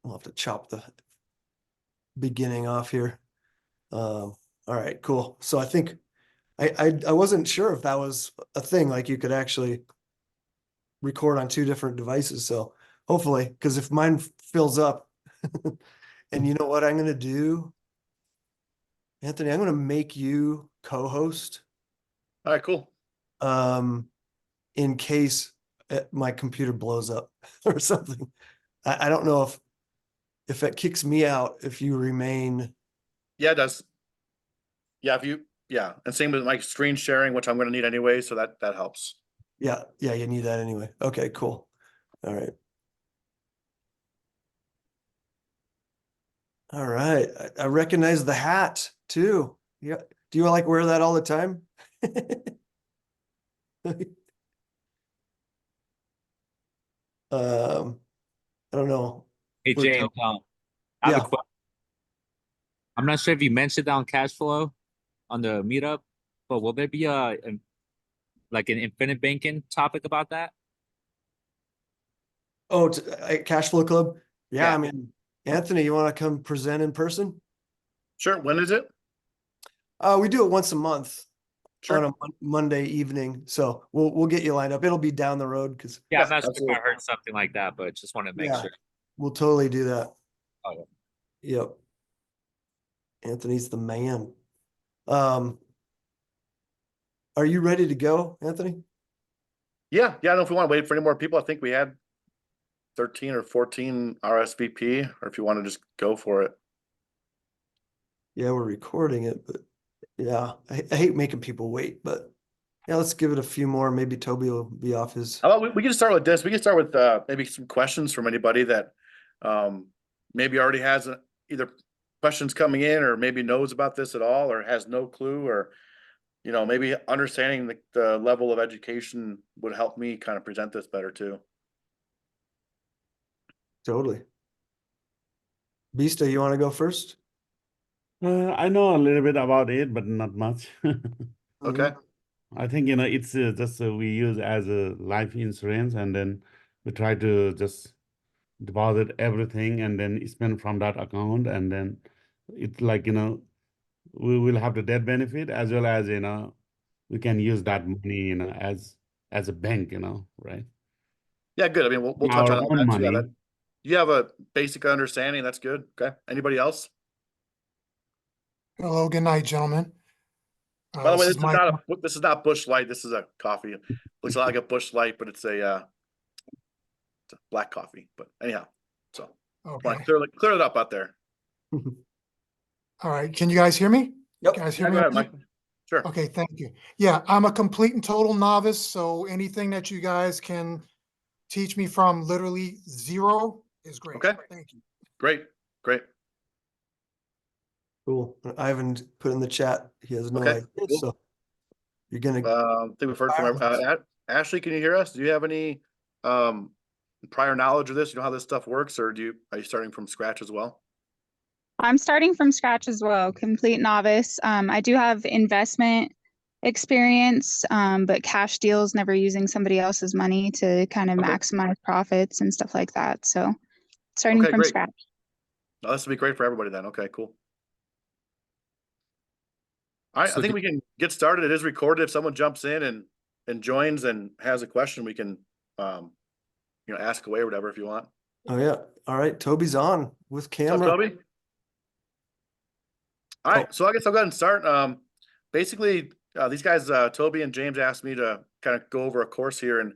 We'll have to chop the beginning off here. All right, cool. So I think I wasn't sure if that was a thing, like you could actually record on two different devices. So hopefully, because if mine fills up, and you know what I'm gonna do, Anthony, I'm gonna make you co-host, All right, cool. in case my computer blows up or something. I don't know if it kicks me out if you remain. Yeah, it does. Yeah, and same with my screen sharing, which I'm going to need anyway, so that helps. Yeah, you need that anyway. Okay, cool. All right. All right. I recognize the hat too. Yeah. Do you like wear that all the time? I don't know. Hey Where James, I have a Yeah. question. I'm not sure if you mentioned that on cash flow on the meetup, but will there be like an infinite banking topic about that? Oh, Cash Flow Club. Yeah, I Yeah. mean, Anthony, you want to come present in person? Sure. When is it? We do it once a month on Sure. a Monday evening. So we'll get you lined up. It'll be down the road because Yeah, I'm Yeah, not sure if I absolutely. heard something like that, but just want to make yeah, sure. we'll totally do that. Oh, yeah. Yep. Anthony's the man. Um, are you ready to go, Anthony? Yeah. I don't know if we want to wait for any more people. I think we had 13 or 14 RSVP, or if you want to just go for it. Yeah, we're recording it, but yeah, I hate making people wait, but yeah, let's give it a few more. Maybe Toby will be off his. How about we can start with this. We can start with maybe some questions from anybody that maybe already has either questions coming in, or maybe knows about this at all, or has no clue, or maybe understanding the level of education would help me kind of present this better too. Totally. Beasta, you want to go first? I know a little bit about it, but not much. Okay. I think, it's just we use as a life insurance, and then we try to just deposit everything and then spend from that account. And then it's like, we will have the death benefit as well as, we can use that money, as a bank, right? Yeah, good. I mean, we'll touch Our on all own that too. Yeah, money. you have a basic understanding. That's good. Okay. Anybody else? Hello, good night, gentlemen. By the way, This is Mike. this is not Bush Light. This is a coffee. It looks a lot like a Bush Light, but it's a black coffee. But anyhow, so want Okay. to clear it up out there. All right. Can you guys hear me? Yep. Guys Yeah, hear go me? ahead, Mike. Sure. Okay, thank you. Yeah, I'm a complete and total novice, so anything that you guys can teach me from literally zero is great. Okay. Thank you. Great. Cool. Ivan put in the chat. He has no Okay, idea. cool. So you're gonna. I think we've heard from Ashley. Can you hear us? Do you have any prior knowledge of this? You know how this stuff works, or are you starting from scratch as well? I'm starting from scratch as well, complete novice. I do have investment experience, but cash deals, never using somebody else's money to kind of Okay. maximize profits and stuff like that. So starting Okay, from great. scratch. Oh, this will be great for everybody then. Okay, cool. All right, So I think we can get started. It is recorded. If someone jumps in and joins and has a question, we can ask away or whatever if you want. Oh yeah. All right. Toby's on with What's camera. up, Toby? All right, so I guess I'll go ahead and start. Basically, these guys, Toby and James, asked me to kind of go over a course here and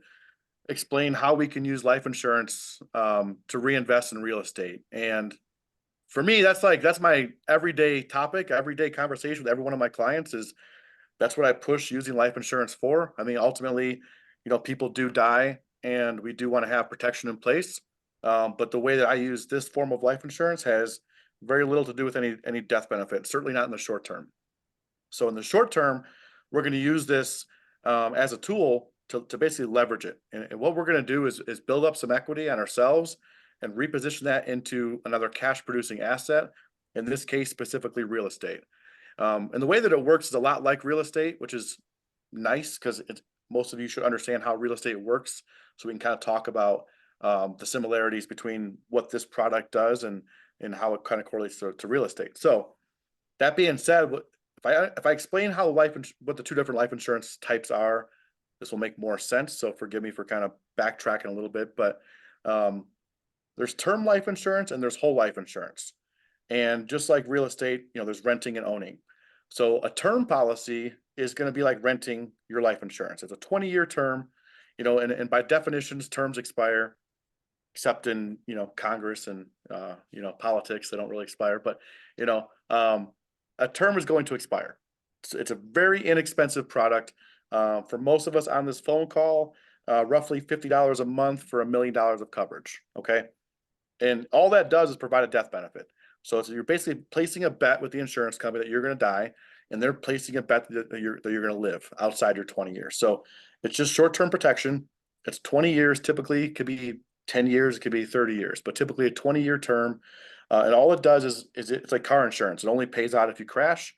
explain how we can use life insurance to reinvest in real estate. And for me, that's my everyday topic, everyday conversation with every one of my clients. That's what I push using life insurance for. I mean, ultimately, people do die, and we do want to have protection in place. But the way that I use this form of life insurance has very little to do with any death benefit, certainly not in the short term. So in the short term, we're going to use this as a tool to basically leverage it. And what we're going to do is build up some equity on ourselves and reposition that into another cash producing asset, in this case, specifically real estate. And the way that it works is a lot like real estate, which is nice because most of you should understand how real estate works. So we can kind of talk about the similarities between what this product does and how it kind of correlates to real estate. So that being said, if I explain how what the two different life insurance types are, this will make more sense. So forgive me for kind of backtracking a little bit, but there's term life insurance and there's whole life insurance. And just like real estate, there's renting and owning. So a term policy is going to be like renting your life insurance. It's a 20-year term, and by definitions, terms expire, except in, Congress and, politics, they don't really expire, but, a term is going to expire. It's a very inexpensive product. For most of us on this phone call, roughly $50 a month for $1 million of coverage. Okay. And all that does is provide a death benefit. So you're basically placing a bet with the insurance company that you're going to die, and they're placing a bet that you're going to live outside your 20 years. So it's just short-term protection. It's 20 years. Typically, it could be 10 years, it could be 30 years, but typically a 20-year term. And all it does is it's like car insurance. It only pays out if you crash.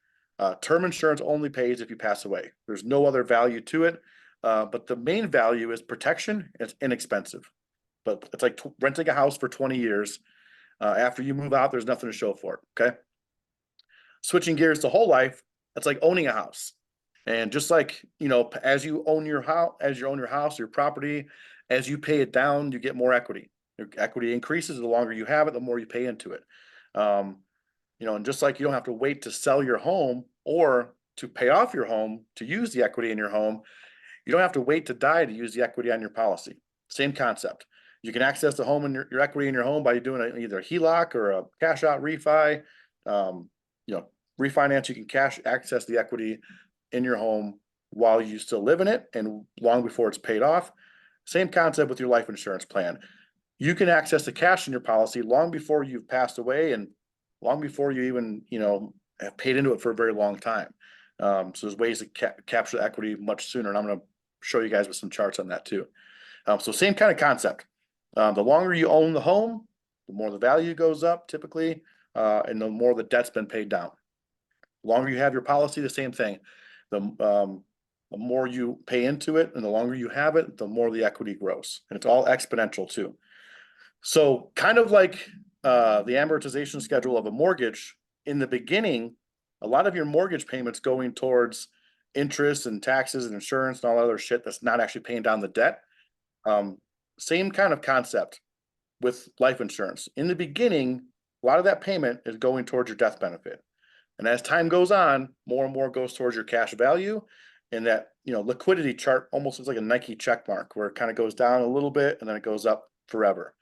Term insurance only pays if you pass away. There's no other value to it. But the main value is protection. It's inexpensive, but it's like renting a house for 20 years. After you move out, there's nothing to show for it. Okay. Switching gears to whole life, that's like owning a house. And just like, as you own your house, your property, as you pay it down, you get more equity. Your equity increases the longer you have it, the more you pay into it. And just like you don't have to wait to sell your home or to pay off your home to use the equity in your home, you don't have to wait to die to use the equity on your policy. Same concept. You can access the home and your equity in your home by doing either a HELOC or a cash out refi. Refinance, you can access the equity in your home while you still live in it and long before it's paid off. Same concept with your life insurance plan. You can access the cash in your policy long before you've passed away and long before you even, have paid into it for a very long time. So there's ways to capture the equity much sooner. And I'm going to show you guys with some charts on that too. So same kind of concept. The longer you own the home, the more the value goes up typically, and the more the debt's been paid down. The longer you have your policy, the same thing. The more you pay into it and the longer you have it, the more the equity grows. And it's all exponential too. So kind of like the amortization schedule of a mortgage, in the beginning, a lot of your mortgage payments going towards interest and taxes and insurance and all that other shit that's not actually paying down the debt. Same kind of concept with life insurance. In the beginning, a lot of that payment is going towards your death benefit. And as time goes on, more and more goes towards your cash value. And that, liquidity chart almost is like a Nike check mark where it kind of goes down a little bit and then it goes up forever.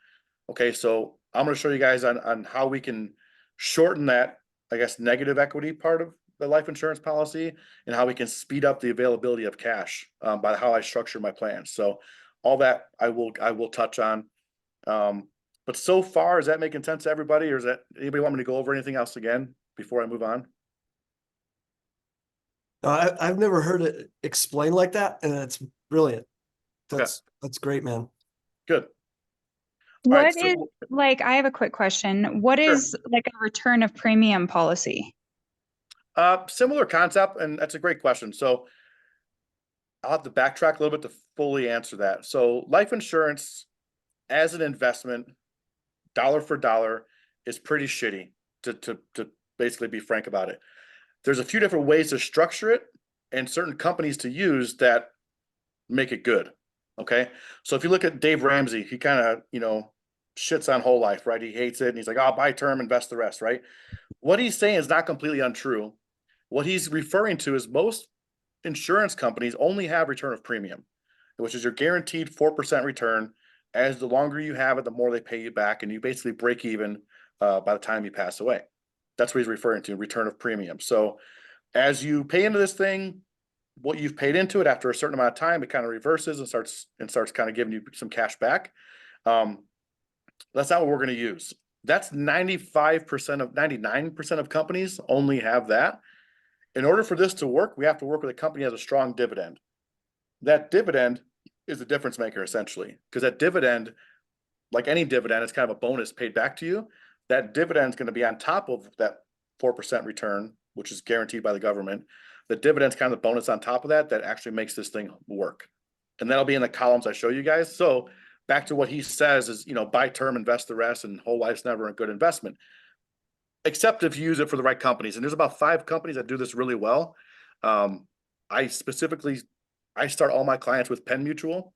Okay, so I'm going to show you guys on how we can shorten that, I guess, negative equity part of the life insurance policy and how we can speed up the availability of cash by how I structure my plans. So all that I will touch on. But so far, is that making sense to everybody, or is that anybody want me to go over anything else again before I move on? I've never heard it explained like that, and it's brilliant. That's great, man. Good. What is like, I have a quick question. What is like a return of premium policy? Similar concept, and that's a great question. So I'll have to backtrack a little bit to fully answer that. So life insurance as an investment, dollar for dollar, is pretty shitty to basically be frank about it. There's a few different ways to structure it and certain companies to use that make it good. Okay. So if you look at Dave Ramsey, he kind of, shits on whole life, right? He hates it. And he's like, oh, buy term, invest the rest, right? What he's saying is not completely untrue. What he's referring to is most insurance companies only have return of premium, which is your guaranteed 4% return. As the longer you have it, the more they pay you back, and you basically break even by the time you pass away. That's what he's referring to, return of premium. So as you pay into this thing, what you've paid into it after a certain amount of time, it kind of reverses and starts kind of giving you some cash back. That's not what we're going to use. That's 99% of companies only have that. In order for this to work, we have to work with a company that has a strong dividend. That dividend is the difference maker, essentially, because that dividend, like any dividend, it's kind of a bonus paid back to you. That dividend is going to be on top of that 4% return, which is guaranteed by the government. The dividend's kind of the bonus on top of that actually makes this thing work. And that'll be in the columns I show you guys. So back to what he says is, buy term, invest the rest, and whole life's never a good investment. Except if you use it for the right companies. And there's about 5 companies that do this really well. I start all my clients with Penn Mutual.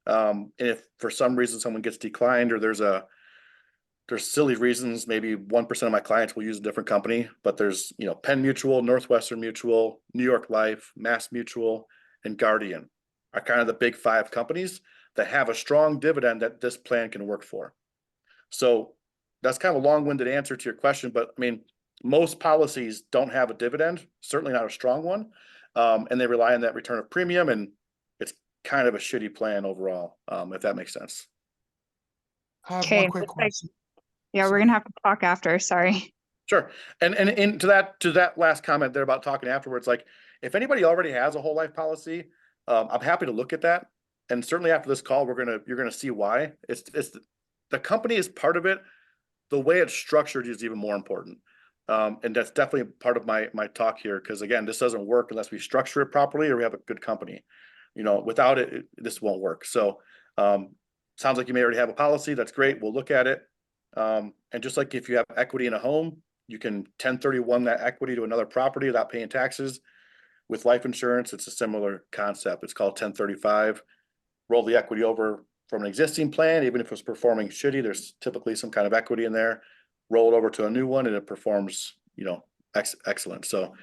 And if for some reason someone gets declined or there's silly reasons, maybe 1% of my clients will use a different company, but there's, Penn Mutual, Northwestern Mutual, New York Life, Mass Mutual, and Guardian are kind of the big 5 companies that have a strong dividend that this plan can work for. So that's kind of a long-winded answer to your question, but I mean, most policies don't have a dividend, certainly not a strong one. And they rely on that return of premium, and it's kind of a shitty plan overall, if that makes sense. I have Okay, one quick looks like- question. Yeah, we're gonna have to talk after. Sorry. Sure. And to that last comment there about talking afterwards, like if anybody already has a whole life policy, I'm happy to look at that. And certainly after this call, you're gonna see why. It's the company is part of it. The way it's structured is even more important. And that's definitely part of my talk here, because again, this doesn't work unless we structure it properly or we have a good company. Without it, this won't work. So sounds like you may already have a policy. That's great. We'll look at it. And just like if you have equity in a home, you can 1031 that equity to another property without paying taxes. With life insurance, it's a similar concept. It's called 1035. Roll the equity over from an existing plan, even if it's performing shitty, there's typically some kind of equity in there. Roll it over to a new one and it performs, excellent. So,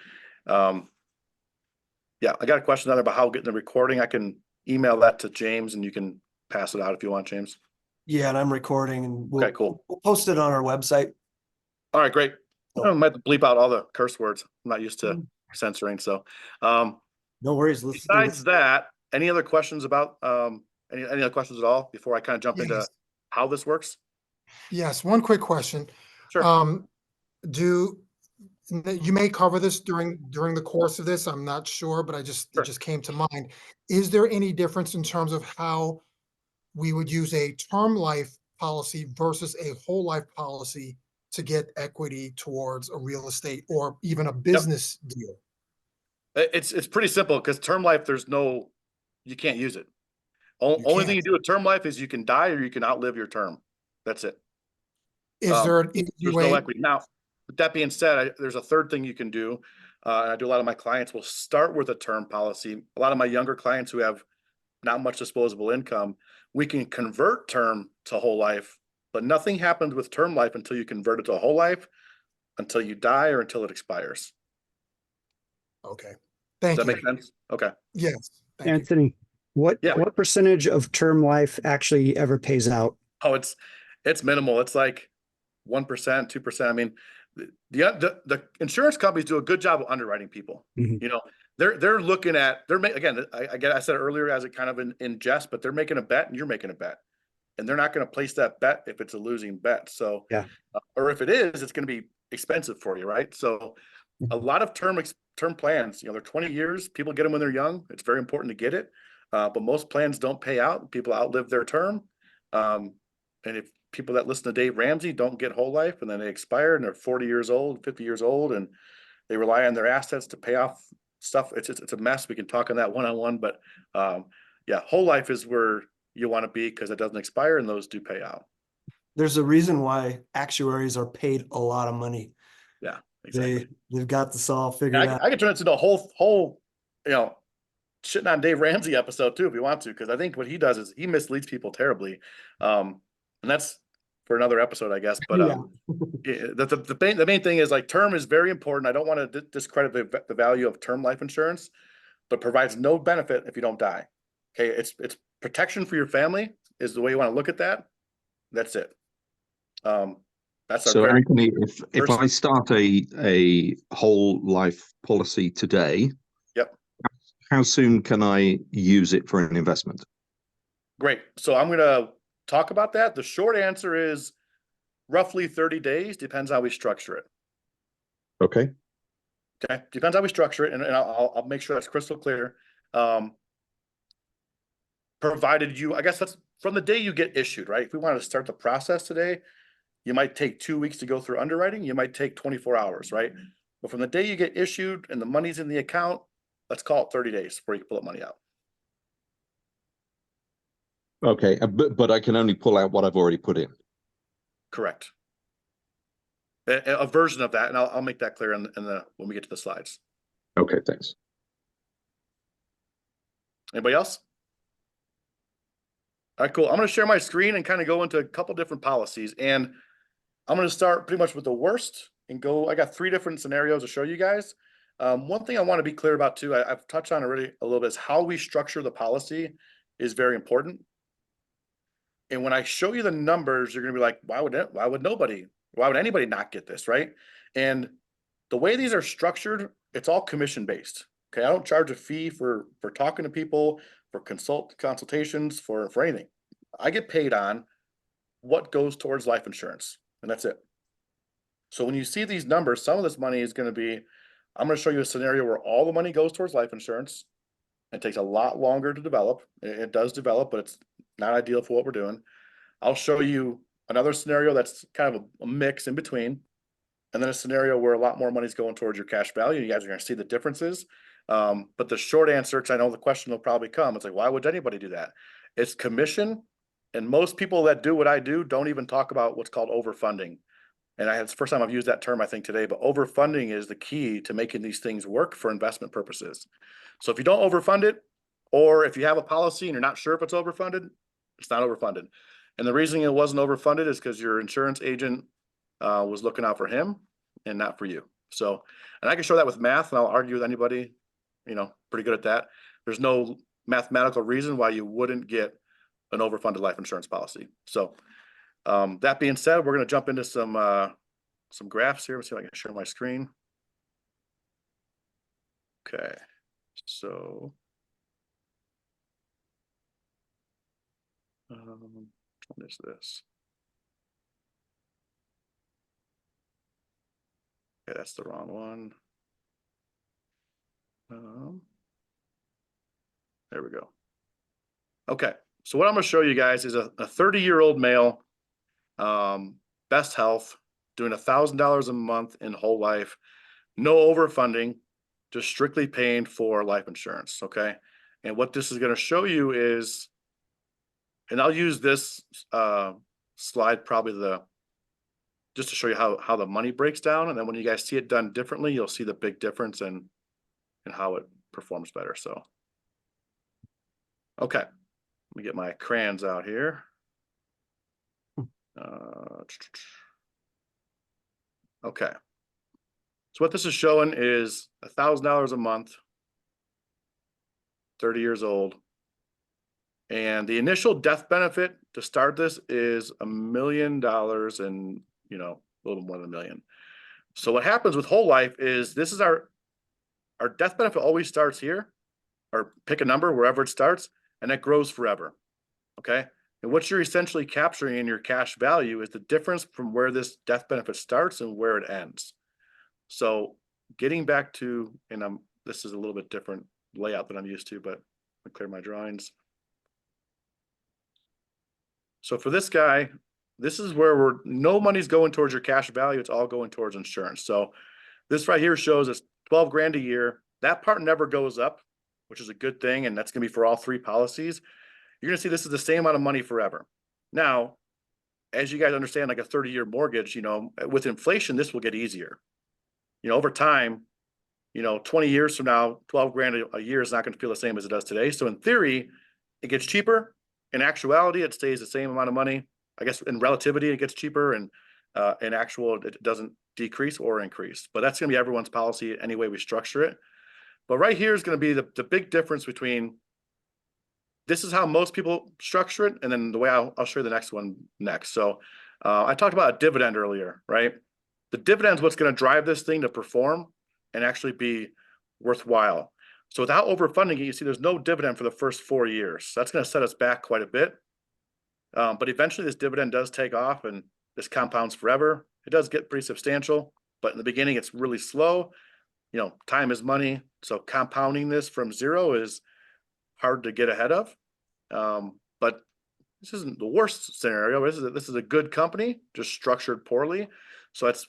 yeah, I got a question about how getting the recording. I can email that to James and you can pass it out if you want, James. Yeah, and I'm recording and Okay, cool. we'll post it on our website. All right, great. Oh. I might bleep out all the curse words. I'm not used to censoring. So, No worries. besides that, any other questions about, any other questions at all before I kind of jump into Yes. how this works? Yes, one quick question. Sure. You may cover this during the course of this, I'm not sure, but Sure. it just came to mind. Is there any difference in terms of how we would use a term life policy versus a whole life policy to get equity towards a real estate or even a business deal? It's pretty simple because term life, you can't use it. Only thing you can't. do with term life is you can die or you can outlive your term. That's it. Is there an easy There's way? no equity. Now, with that being said, there's a third thing you can do. I do a lot of my clients will start with a term policy. A lot of my younger clients who have not much disposable income, we can convert term to whole life, but nothing happens with term life until you convert it to a whole life, until you die or until it expires. Okay, Does thank that you. make sense? Okay. Yes, thank you. Anthony, what Yeah. what percentage of term life actually ever pays out? Oh, it's minimal. It's like 1%, 2%. I mean, the insurance companies do a good job of underwriting people. Mhm. They're looking at again. I said earlier as a kind of in jest, but they're making a bet and you're making a bet, and they're not going to place that bet if it's a losing bet. So, Yeah. Or if it is, it's going to be expensive for you, right? So, a lot of term plans, they're 20 years. People get them when they're young. It's very important to get it, but most plans don't pay out. People outlive their term, and if people that listen to Dave Ramsey don't get whole life and then they expire and they're 40 years old, 50 years old, and they rely on their assets to pay off stuff. It's a mess. We can talk on that one-on-one, but yeah, whole life is where you want to be because it doesn't expire and those do pay out. There's a reason why actuaries are paid a lot of money. Yeah, exactly. They've got this all figured out. I could turn it into a whole, shitting on Dave Ramsey episode too, if you want to, because I think what he does is he misleads people terribly. And that's for another episode, I guess. But the main thing is like term is very important. I don't want to discredit the value of term life insurance, but provides no benefit if you don't die. Okay, it's protection for your family is the way you want to look at that. That's it. That's so our Anthony, if I start a whole life policy today, Yep. How soon can I use it for an investment? Great. So I'm going to talk about that. The short answer is roughly 30 days. Depends how we structure it. Okay. Okay. Depends how we structure it. And I'll make sure that's crystal clear. Provided I guess that's from the day you get issued, right? If we wanted to start the process today, you might take 2 weeks to go through underwriting. You might take 24 hours, right? But from the day you get issued and the money's in the account, let's call it 30 days before you can pull that money out. Okay, but I can only pull out what I've already put in. Correct. A version of that, and I'll make that clear in the when we get to the slides. Okay, thanks. Anybody else? All right, cool. I'm going to share my screen and kind of go into a couple different policies, and I'm going to start pretty much with the worst and go. I got 3 different scenarios to show you guys. One thing I want to be clear about too, I've touched on already a little bit, is how we structure the policy is very important. And when I show you the numbers, you're going to be like, why would anybody not get this, right? And the way these are structured, it's all commission based. Okay, I don't charge a fee for talking to people, for consultations, for anything. I get paid on what goes towards life insurance, and that's it. So when you see these numbers, some of this money is going to be, I'm going to show you a scenario where all the money goes towards life insurance. It takes a lot longer to develop. It does develop, but it's not ideal for what we're doing. I'll show you another scenario that's kind of a mix in between, and then a scenario where a lot more money is going towards your cash value. You guys are going to see the differences. But the short answer, because I know the question will probably come, it's like, why would anybody do that? It's commission. And most people that do what I do don't even talk about what's called overfunding. And it's the first time I've used that term, I think, today, but overfunding is the key to making these things work for investment purposes. So if you don't overfund it, or if you have a policy and you're not sure if it's overfunded, it's not overfunded. And the reason it wasn't overfunded is because your insurance agent was looking out for him and not for you. So, and I can show that with math, and I'll argue with anybody, pretty good at that. There's no mathematical reason why you wouldn't get an overfunded life insurance policy. So that being said, we're going to jump into some graphs here. Let's see if I can share my screen. Okay, so what is this? Okay, that's the wrong one. There we go. Okay, so what I'm going to show you guys is a 30-year-old male, best health, doing $1,000 a month in whole life, no overfunding, just strictly paying for life insurance. Okay, and what this is going to show you is, and I'll use this slide probably just to show you how the money breaks down, and then when you guys see it done differently, you'll see the big difference and how it performs better. So, okay, let me get my crayons out here. Okay, so what this is showing is $1,000 a month, 30 years old, and the initial death benefit to start this is $1 million, and a little more than $1 million. So what happens with whole life is this is our death benefit always starts here, or pick a number wherever it starts, and it grows forever. Okay, and what you're essentially capturing in your cash value is the difference from where this death benefit starts and where it ends. So getting back to, and this is a little bit different layout than I'm used to, but I'll clear my drawings. So for this guy, this is where no money's going towards your cash value. It's all going towards insurance. So this right here shows us 12 grand a year. That part never goes up, which is a good thing. And that's going to be for all 3 policies. You're going to see this is the same amount of money forever. Now, as you guys understand, like a 30-year mortgage, with inflation, this will get easier. Over time, 20 years from now, 12 grand a year is not going to feel the same as it does today. So in theory, it gets cheaper. In actuality, it stays the same amount of money. I guess in relativity, it gets cheaper, and in actual, it doesn't decrease or increase. But that's going to be everyone's policy any way we structure it. But right here is going to be the big difference between, this is how most people structure it, and then the way I'll show you the next one next. So I talked about a dividend earlier, right? The dividend is what's going to drive this thing to perform and actually be worthwhile. So without overfunding it, you see there's no dividend for the first 4 years. So that's going to set us back quite a bit. But eventually this dividend does take off, and this compounds forever. It does get pretty substantial, but in the beginning it's really slow. Time is money. So compounding this from 0 is hard to get ahead of. But this isn't the worst scenario. This is a good company, just structured poorly. So that's,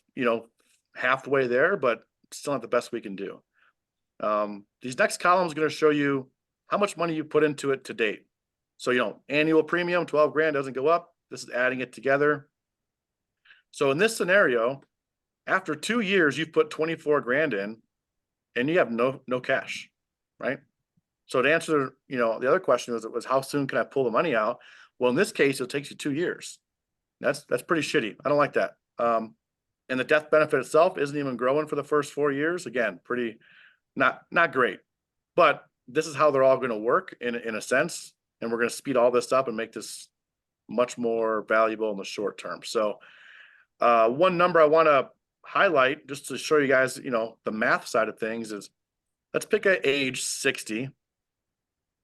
halfway there, but still not the best we can do. These next columns are going to show you how much money you put into it to date. So, annual premium, 12 grand doesn't go up. This is adding it together. So in this scenario, after 2 years, you've put 24 grand in and you have no cash, right? So to answer, the other question was how soon can I pull the money out? Well, in this case, it takes you 2 years. That's pretty shitty. I don't like that. And the death benefit itself isn't even growing for the first 4 years. Again, pretty not great. But this is how they're all going to work in a sense, and we're going to speed all this up and make this much more valuable in the short term. So one number I want to highlight just to show you guys, the math side of things is, let's pick at age 60.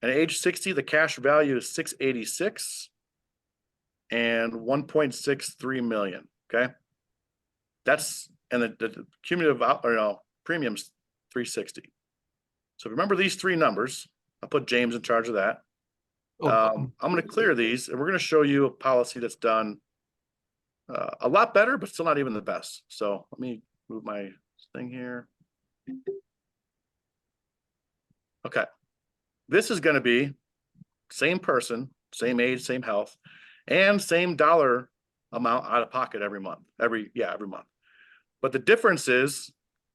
And at age 60, the cash value is 686 and 1.63 million. Okay. And the cumulative premiums 360. So remember these three numbers. I'll put James in charge of that. I'm going to clear these and we're going to show you a policy that's done a lot better, but still not even the best. So let me move my thing here. Okay. This is going to be same person, same age, same health, and same dollar amount out of pocket every month. Every month. But the difference is,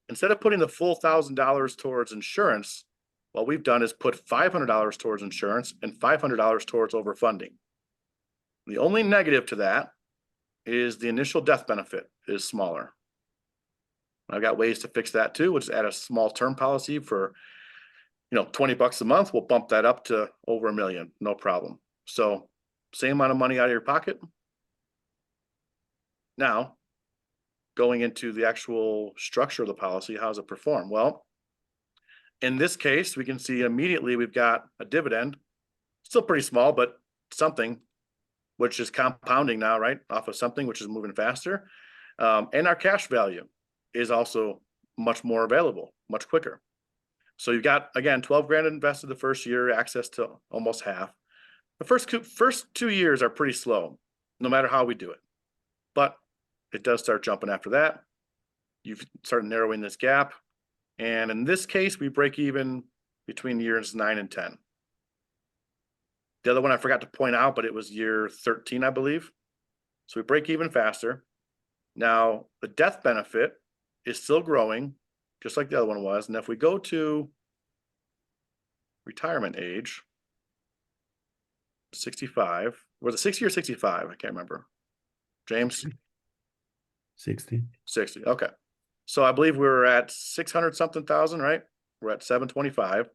instead of putting the full $1,000 towards insurance, what we've done is put $500 towards insurance and $500 towards overfunding. The only negative to that is the initial death benefit is smaller. I've got ways to fix that too, which is add a small term policy for, $20 a month. We'll bump that up to over $1 million, no problem. So same amount of money out of your pocket. Now, going into the actual structure of the policy, how does it perform? Well, in this case, we can see immediately we've got a dividend, still pretty small, but something, which is compounding now, right? Off of something which is moving faster. And our cash value is also much more available, much quicker. So you've got, again, 12 grand invested the first year, access to almost half. The first 2 years are pretty slow, no matter how we do it. But it does start jumping after that. You've started narrowing this gap. And in this case, we break even between years 9 and 10. The other one I forgot to point out, but it was year 13, I believe. So we break even faster. Now, the death benefit is still growing, just like the other one was. And if we go to retirement age, 65, was it 60 or 65? I can't remember. James? 60. 60, okay. So I believe we were at 600 something thousand, right? We're at 725.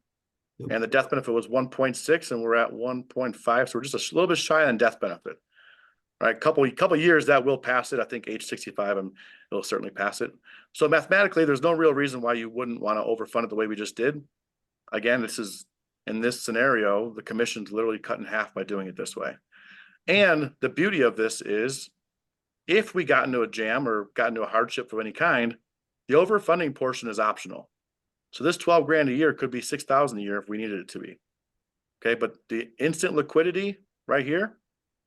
Yep. And the death benefit was 1.6 and we're at 1.5. So we're just a little bit shy on death benefit. Right, couple years that will pass it. I think age 65, and it'll certainly pass it. So mathematically, there's no real reason why you wouldn't want to overfund it the way we just did. Again, this is in this scenario, the commission's literally cut in half by doing it this way. And the beauty of this is, if we got into a jam or got into a hardship of any kind, the overfunding portion is optional. So this 12 grand a year could be 6,000 a year if we needed it to be. Okay, but the instant liquidity right here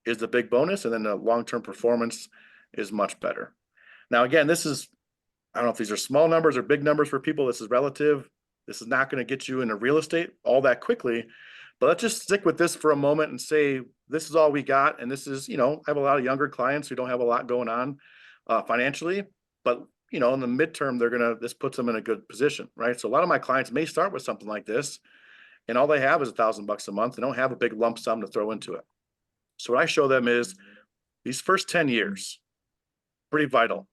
is the big bonus, and then the long-term performance is much better. Now, again, this is, I don't know if these are small numbers or big numbers for people. This is relative. This is not going to get you into real estate all that quickly, but let's just stick with this for a moment and say, this is all we got. And this is, I have a lot of younger clients who don't have a lot going on financially, but in the midterm, this puts them in a good position, right? So a lot of my clients may start with something like this, and all they have is $1,000 a month. They don't have a big lump sum to throw into it. So what I show them is these first 10 years, pretty vital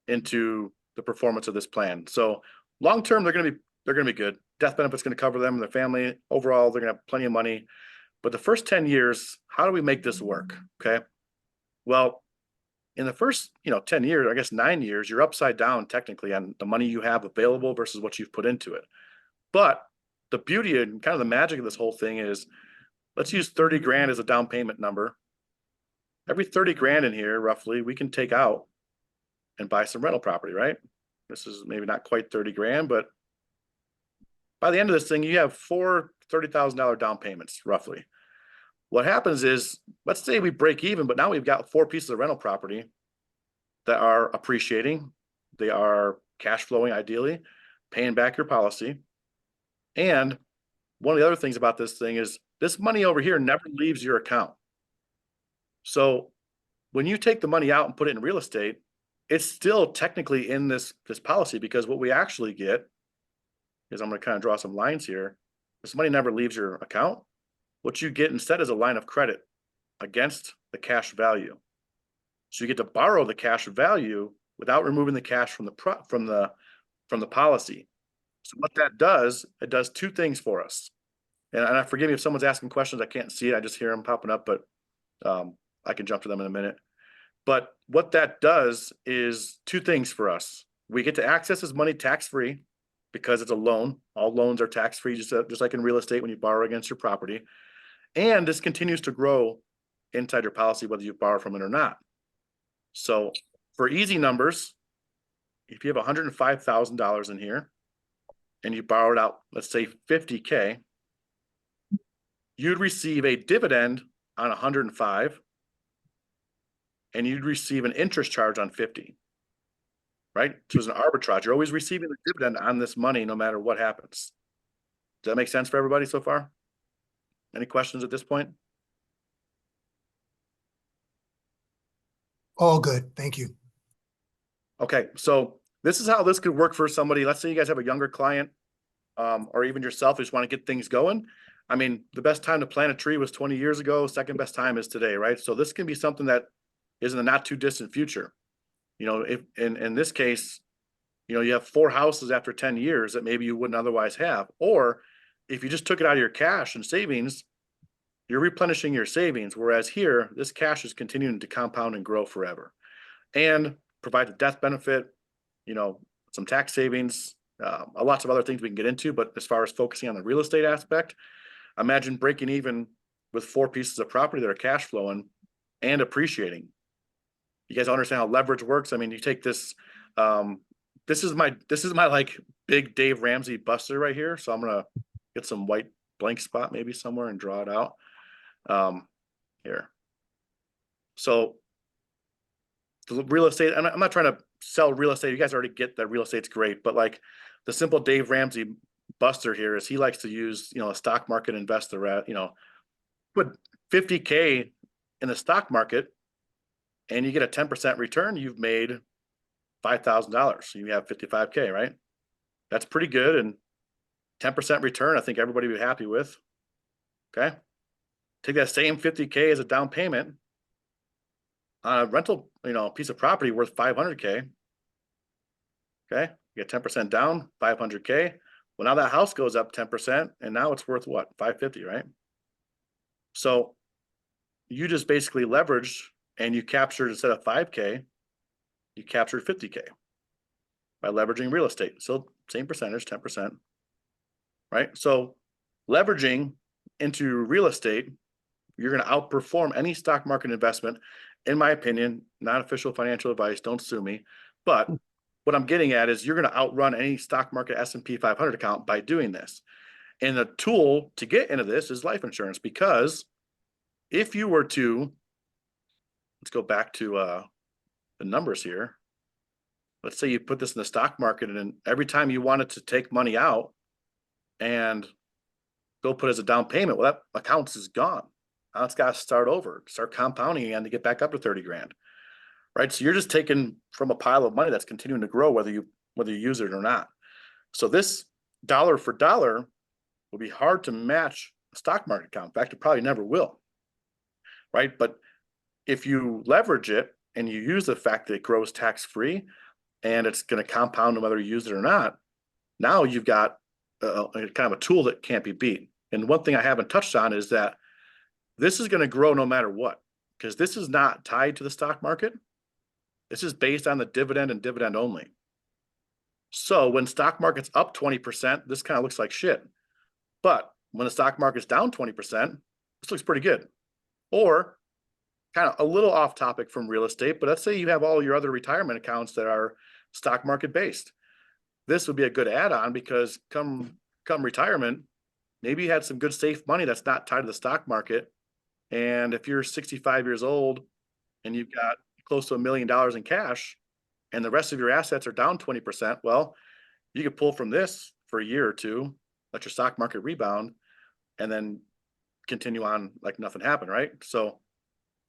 into the performance of this plan. So long-term, they're going to be good. Death benefit's going to cover them and their family. Overall, they're going to have plenty of money. But the first 10 years, how do we make this work? Okay. Well, in the first, 10 years, I guess 9 years, you're upside down technically on the money you have available versus what you've put into it. But the beauty and kind of the magic of this whole thing is, let's use 30 grand as a down payment number. Every 30 grand in here, roughly, we can take out and buy some rental property, right? This is maybe not quite 30 grand, but by the end of this thing, you have 4 $30,000 down payments, roughly. What happens is, let's say we break even, but now we've got 4 pieces of rental property that are appreciating. They are cash flowing, ideally, paying back your policy. And one of the other things about this thing is this money over here never leaves your account. So when you take the money out and put it in real estate, it's still technically in this policy, because what we actually get is, I'm going to kind of draw some lines here. This money never leaves your account. What you get instead is a line of credit against the cash value. So you get to borrow the cash value without removing the cash from the policy. So what that does, it does two things for us. And forgive me if someone's asking questions, I can't see it, I just hear them popping up, but I can jump to them in a minute. But what that does is two things for us. We get to access this money tax-free because it's a loan. All loans are tax-free, just like in real estate when you borrow against your property. And this continues to grow inside your policy, whether you borrow from it or not. So for easy numbers, if you have $105,000 in here and you borrowed out, let's say $50K, you'd receive a dividend on 105, and you'd receive an interest charge on 50, right? So it's an arbitrage. You're always receiving a dividend on this money, no matter what happens. Does that make sense for everybody so far? Any questions at this point? All good. Thank you. Okay, so this is how this could work for somebody. Let's say you guys have a younger client, or even yourself, who just want to get things going. I mean, the best time to plant a tree was 20 years ago. Second best time is today, right? So this can be something that is in the not too distant future. You know, if in this case, you know, you have 4 houses after 10 years that maybe you wouldn't otherwise have. Or if you just took it out of your cash and savings, you're replenishing your savings. Whereas here, this cash is continuing to compound and grow forever and provide a death benefit, you know, some tax savings, lots of other things we can get into. But as far as focusing on the real estate aspect, imagine breaking even with 4 pieces of property that are cash flowing and appreciating. You guys understand how leverage works? I mean, you take this, this is my like big Dave Ramsey buster right here. So I'm gonna get some white blank spot maybe somewhere and draw it out. Here. So the real estate, I'm not trying to sell real estate. You guys already get that real estate's great, but like the simple Dave Ramsey buster here is he likes to use, you know, a stock market investor at, you know, put 50K in the stock market and you get a 10% return, you've made $5,000. So you have 55K, right? That's pretty good. And 10% return, I think everybody would be happy with. Okay. Take that same 50K as a down payment on a rental, you know, piece of property worth 500K. Okay. You get 10% down, 500K. Well, now that house goes up 10% and now it's worth what? 550, right? So you just basically leveraged and you captured, instead of 5K, you captured 50K by leveraging real estate. So same percentage, 10%, right? So leveraging into real estate, you're going to outperform any stock market investment, in my opinion. Not official financial advice, don't sue me. But what I'm getting at is you're going to outrun any stock market S&P 500 account by doing this. And the tool to get into this is life insurance, because if you were to, let's go back to the numbers here. Let's say you put this in the stock market, and every time you wanted to take money out and go put as a down payment, well, that account is gone. Now it's got to start over, start compounding again to get back up to 30 grand, right? So you're just taking from a pile of money that's continuing to grow, whether you use it or not. So this dollar for dollar will be hard to match a stock market account. In fact, it probably never will, right? But if you leverage it and you use the fact that it grows tax-free and it's going to compound no whether you use it or not, now you've got kind of a tool that can't be beat. And one thing I haven't touched on is that this is going to grow no matter what, because this is not tied to the stock market. This is based on the dividend and dividend only. So when stock market's up 20%, this kind of looks like shit. But when the stock market's down 20%, this looks pretty good. Or kind of a little off topic from real estate, but let's say you have all your other retirement accounts that are stock market based. This would be a good add-on, because come retirement, maybe you had some good safe money that's not tied to the stock market. And if you're 65 years old and you've got close to $1 million in cash and the rest of your assets are down 20%, well, you could pull from this for a year or two, let your stock market rebound, and then continue on like nothing happened, right? So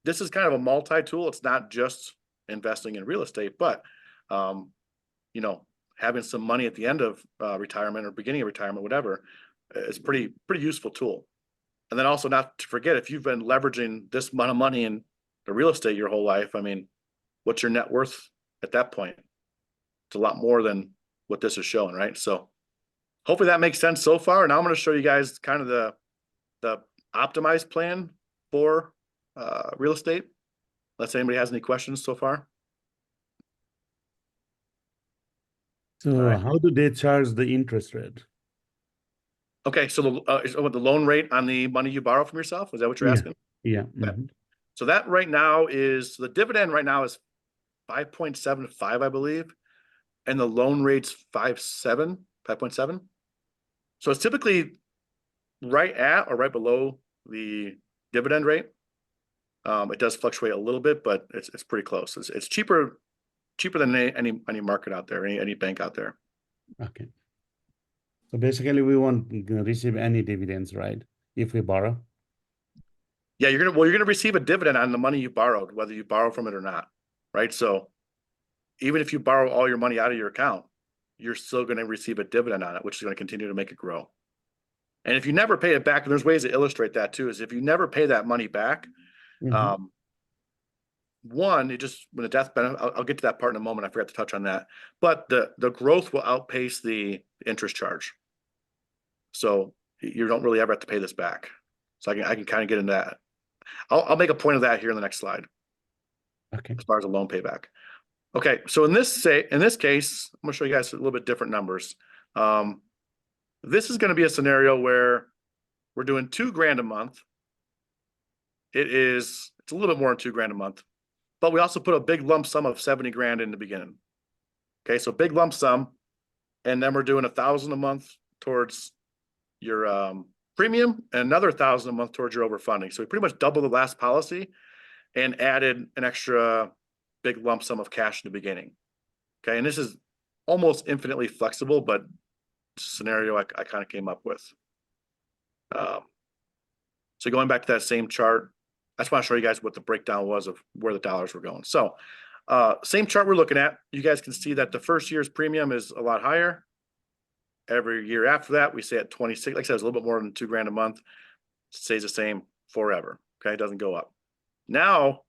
this is kind of a multi-tool. It's not just investing in real estate, but you know, having some money at the end of retirement or beginning of retirement, whatever, is pretty useful tool. And then also not to forget, if you've been leveraging this amount of money in the real estate your whole life, I mean, what's your net worth at that point? It's a lot more than what this is showing, right? So hopefully that makes sense so far. Now I'm going to show you guys kind of the optimized plan for real estate. Unless anybody has any questions so far. So All right. how do they charge the interest rate? Okay, so the loan rate on the money you borrow from yourself, is that what you're Yeah. asking? Yeah. Okay. Mhm. So that right now is, the dividend right now is 5.75, I believe. And the loan rate's 5.7. So it's typically right at or right below the dividend rate. It does fluctuate a little bit, but it's pretty close. It's cheaper than any market out there, any bank out there. Okay. So basically, we won't receive any dividends, right? If we borrow. Yeah, you're gonna receive a dividend on the money you borrowed, whether you borrow from it or not, right? So even if you borrow all your money out of your account, you're still going to receive a dividend on it, which is going to continue to make it grow. And if you never pay it back, and there's ways to illustrate that too, is if you never pay that money back, Mhm. one, it just, when the death benefit, I'll get to that part in a moment. I forgot to touch on that, but the growth will outpace the interest charge. So you don't really ever have to pay this back. So I can kind of get into that. I'll make a point of that here in the next slide Okay. as far as the loan payback. Okay, so in this case, I'm gonna show you guys a little bit different numbers. This is gonna be a scenario where we're doing $2,000 a month. It's a little bit more than $2,000 a month, but we also put a big lump sum of 70 grand in the beginning. Okay, so big lump sum, and then we're doing 1,000 a month towards your premium and another 1,000 a month towards your overfunding. So we pretty much doubled the last policy and added an extra big lump sum of cash in the beginning. Okay, and this is almost infinitely flexible, but it's a scenario I kind of came up with. So going back to that same chart, I just want to show you guys what the breakdown was of where the dollars were going. So same chart we're looking at, you guys can see that the first year's premium is a lot higher. Every year after that, we stay at 26. Like I said, it's a little bit more than $2,000 a month. It stays the same forever. Okay, it doesn't go up. Now,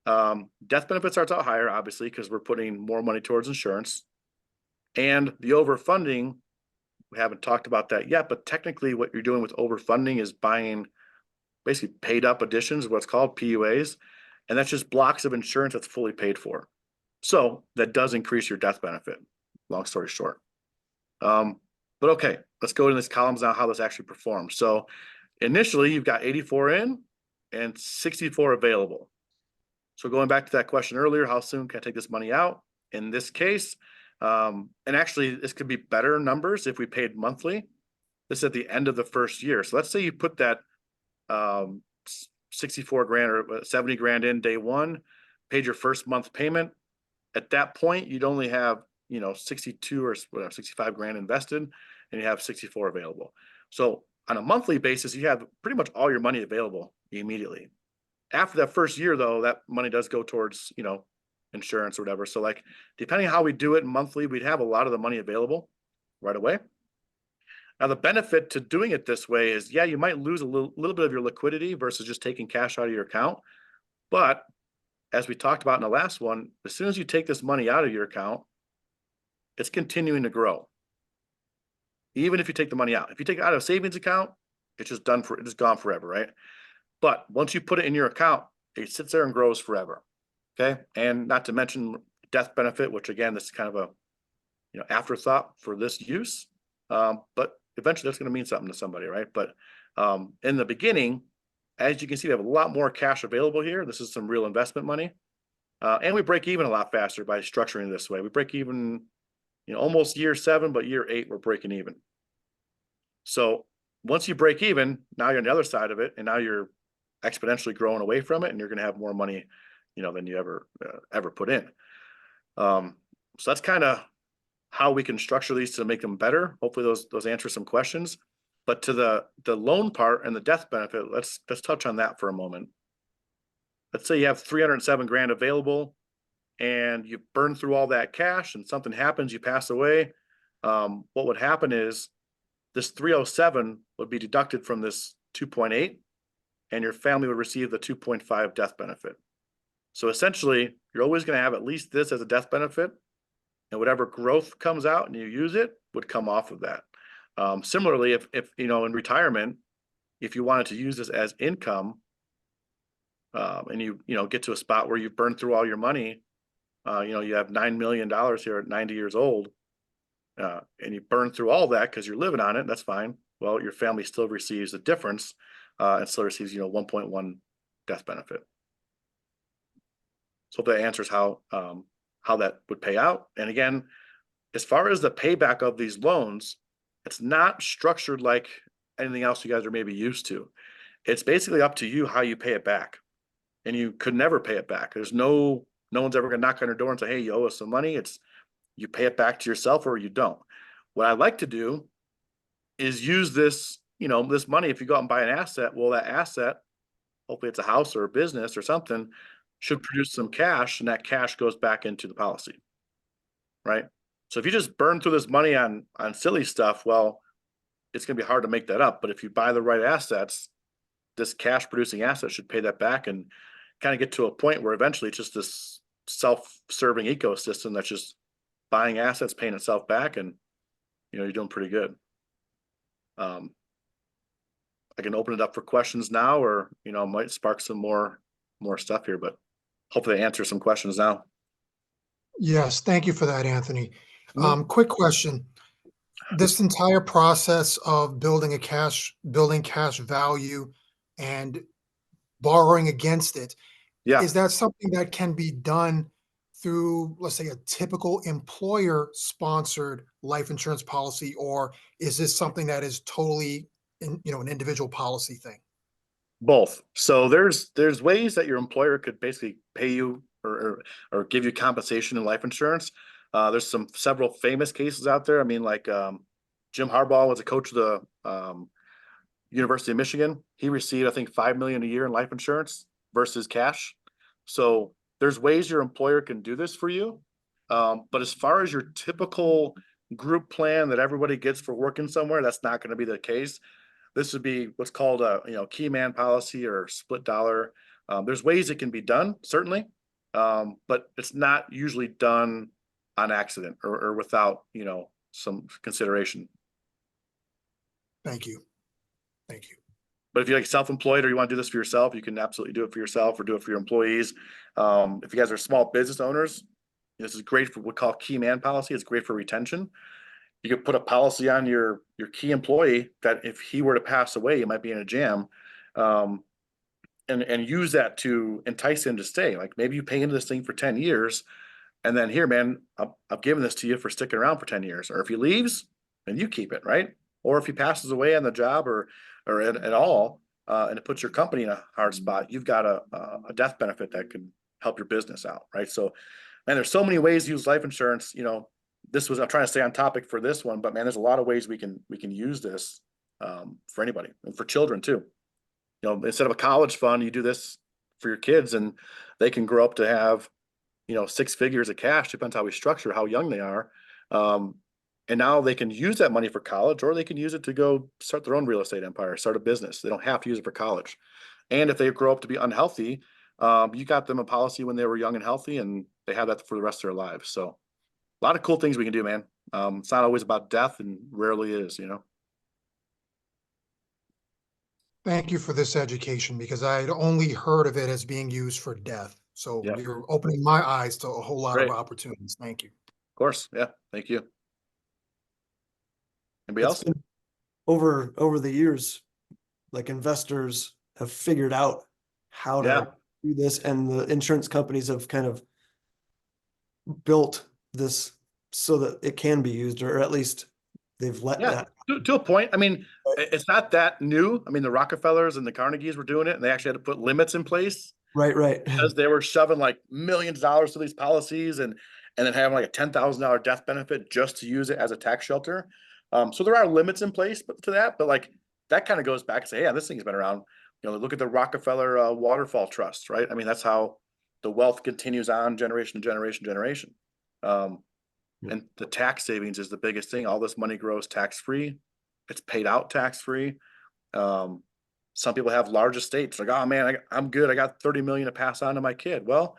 death benefit starts out higher, obviously, because we're putting more money towards insurance. And the overfunding, we haven't talked about that yet, but technically what you're doing with overfunding is buying basically paid up additions, what's called PUAs. And that's just blocks of insurance that's fully paid for. So that does increase your death benefit, long story short. But okay, let's go to these columns now, how this actually performs. So initially you've got 84 in and 64 available. So going back to that question earlier, how soon can I take this money out? In this case, and actually this could be better numbers if we paid monthly. This is at the end of the first year. So let's say you put that 64 grand or 70 grand in day one, paid your first month payment. At that point, you'd only have, 62 or whatever, 65 grand invested, and you have 64 available. So on a monthly basis, you have pretty much all your money available immediately. After that first year, though, that money does go towards, insurance or whatever. So like, depending on how we do it monthly, we'd have a lot of the money available right away. Now, the benefit to doing it this way is, yeah, you might lose a little bit of your liquidity versus just taking cash out of your account. But as we talked about in the last one, as soon as you take this money out of your account, it's continuing to grow. Even if you take the money out. If you take it out of a savings account, it's just it's gone forever, right? But once you put it in your account, it sits there and grows forever. Okay. And not to mention death benefit, which again, this is kind of a afterthought for this use. But eventually that's going to mean something to somebody, right? But in the beginning, as you can see, we have a lot more cash available here. This is some real investment money. And we break even a lot faster by structuring it this way. We break even, almost year 7, but year 8, we're breaking even. So once you break even, now you're on the other side of it, and now you're exponentially growing away from it, and you're going to have more money, than you ever put in. So that's kind of how we can structure these to make them better. Hopefully those answer some questions. But to the loan part and the death benefit, let's touch on that for a moment. Let's say you have 307 grand available and you burn through all that cash and something happens, you pass away. What would happen is this 307 would be deducted from this 2.8 and your family would receive the 2.5 death benefit. So essentially, you're always going to have at least this as a death benefit, and whatever growth comes out and you use it would come off of that. Similarly, if you know, in retirement, if you wanted to use this as income, and you know get to a spot where you've burned through all your money, you know, you have $9 million here at 90 years old, and you burn through all that because you're living on it, that's fine. Well, your family still receives the difference, and still receives, you know, 1.1 death benefit. So that answers how that would pay out. And again, as far as the payback of these loans, it's not structured like anything else you guys are maybe used to. It's basically up to you how you pay it back. And you could never pay it back. There's no one's ever gonna knock on your door and say, hey, you owe us some money. It's you pay it back to yourself or you don't. What I like to do is use this, you know, this money. If you go out and buy an asset, well, that asset, hopefully it's a house or a business or something, should produce some cash, and that cash goes back into the policy, right? So if you just burn through this money on silly stuff, well, it's going to be hard to make that up. But if you buy the right assets, this cash producing asset should pay that back and kind of get to a point where eventually it's just this self-serving ecosystem that's just buying assets, paying itself back, and you know, you're doing pretty good. I can open it up for questions now, or you know, might spark some more stuff here, but hopefully answer some questions now. Yes, thank you for that, Anthony. Mhm. Quick question. This entire process of building cash value and borrowing against it, Yeah, is that something that can be done through, let's say, a typical employer-sponsored life insurance policy, or is this something that is totally, an individual policy thing? both. So there's ways that your employer could basically pay you or give you compensation in life insurance. There's several famous cases out there. I mean, like Jim Harbaugh was a coach of the University of Michigan. He received, I think, 5 million a year in life insurance versus cash. So there's ways your employer can do this for you. But as far as your typical group plan that everybody gets for working somewhere, that's not going to be the case. This would be what's called a key man policy or split dollar. There's ways it can be done, certainly, but it's not usually done on accident or without some consideration. Thank you. Thank you. But if you're like self-employed or you want to do this for yourself, you can absolutely do it for yourself or do it for your employees. If you guys are small business owners, this is great for what we call key man policy. It's great for retention. You could put a policy on your key employee that if he were to pass away, you might be in a jam, and use that to entice him to stay. Like maybe you pay into this thing for 10 years, and then here, man, I've given this to you for sticking around for 10 years. Or if he leaves, then you keep it, right? Or if he passes away on the job or at all, and it puts your company in a hard spot, you've got a death benefit that can help your business out, right? So, man, there's so many ways to use life insurance. I'm trying to stay on topic for this one, but man, there's a lot of ways we can use this for anybody and for children too. Instead of a college fund, you do this for your kids, and they can grow up to have 6 figures of cash. Depends how we structure how young they are, and now they can use that money for college, or they can use it to go start their own real estate empire, start a business. They don't have to use it for college. And if they grow up to be unhealthy, you got them a policy when they were young and healthy, and they have that for the rest of their lives. So a lot of cool things we can do, man. It's not always about death, and rarely is. Thank you for this education, because I had only heard of it as being used for death. So Yeah. you're opening my eyes to a whole lot Great. of opportunities. Thank you. Of course. Yeah. Thank you. Anybody It's else? been over the years, like investors have figured out how Yeah. to do this, and the insurance companies have kind of built this so that it can be used, or at least they've let Yeah. that. To a point. I mean, it's not that new. I mean, the Rockefellers and the Carnegies were doing it, and they actually had to put limits in place Right. because they were shoving like millions of dollars to these policies and then having like a $10,000 death benefit just to use it as a tax shelter. So there are limits in place to that, but like that kind of goes back and say, yeah, this thing's been around. You know, look at the Rockefeller Waterfall Trust, right? I mean, that's how the wealth continues on generation to generation to generation. And the tax savings is the biggest thing. All this money grows tax-free. It's paid out tax-free. Some people have large estates. Like, oh man, I'm good. I got 30 million to pass on to my kid. Well,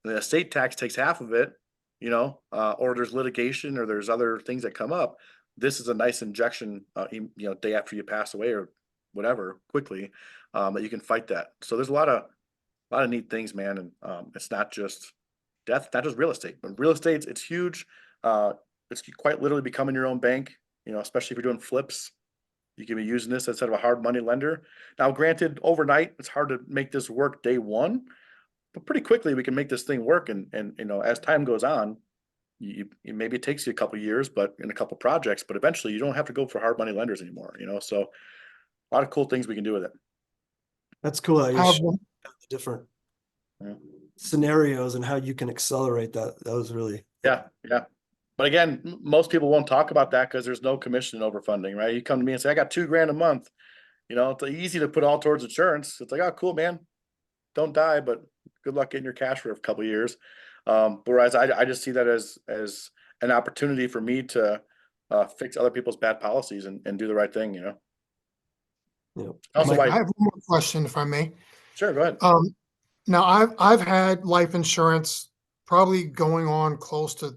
the estate tax takes half of it, you know, or there's litigation or there's other things that come up. This is a nice injection, you know, day after you pass away or whatever, quickly, that you can fight that. So there's a lot of neat things, man. And it's not just death, not just real estate, but real estate, it's huge. It's quite literally becoming your own bank, you know, especially if you're doing flips. You can be using this instead of a hard money lender. Now, granted, overnight, it's hard to make this work day one, but pretty quickly we can make this thing work. And you know, as time goes on, maybe it takes you a couple of years, but in a couple of projects, but eventually you don't have to go for hard money lenders anymore, you know? So a lot of cool things we can do with it. That's cool how I you have show one- the different Yeah. scenarios and how you can accelerate that. That was really Yeah. But again, most people won't talk about that because there's no commission in overfunding, right? You come to me and say, I got $2,000 a month. You know, it's easy to put all towards insurance. It's like, oh, cool, man. Don't die, but good luck getting your cash for a couple of years. Whereas I just see that as an opportunity for me to fix other people's bad policies and do the right thing, you know? you know, Also, Mike, I why, have one more question, if I may. sure, go ahead. Now I've had life insurance probably going on close to,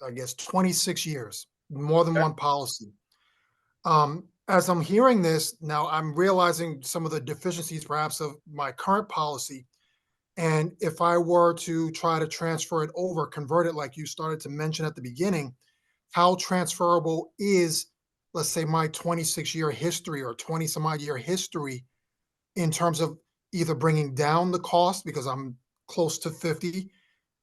I guess, 26 years, more than Okay. one policy. As I'm hearing this now, I'm realizing some of the deficiencies perhaps of my current policy. And if I were to try to transfer it over, convert it like you started to mention at the beginning, how transferable is, let's say, my 26-year history or 20 some odd year history in terms of either bringing down the cost because I'm close to 50,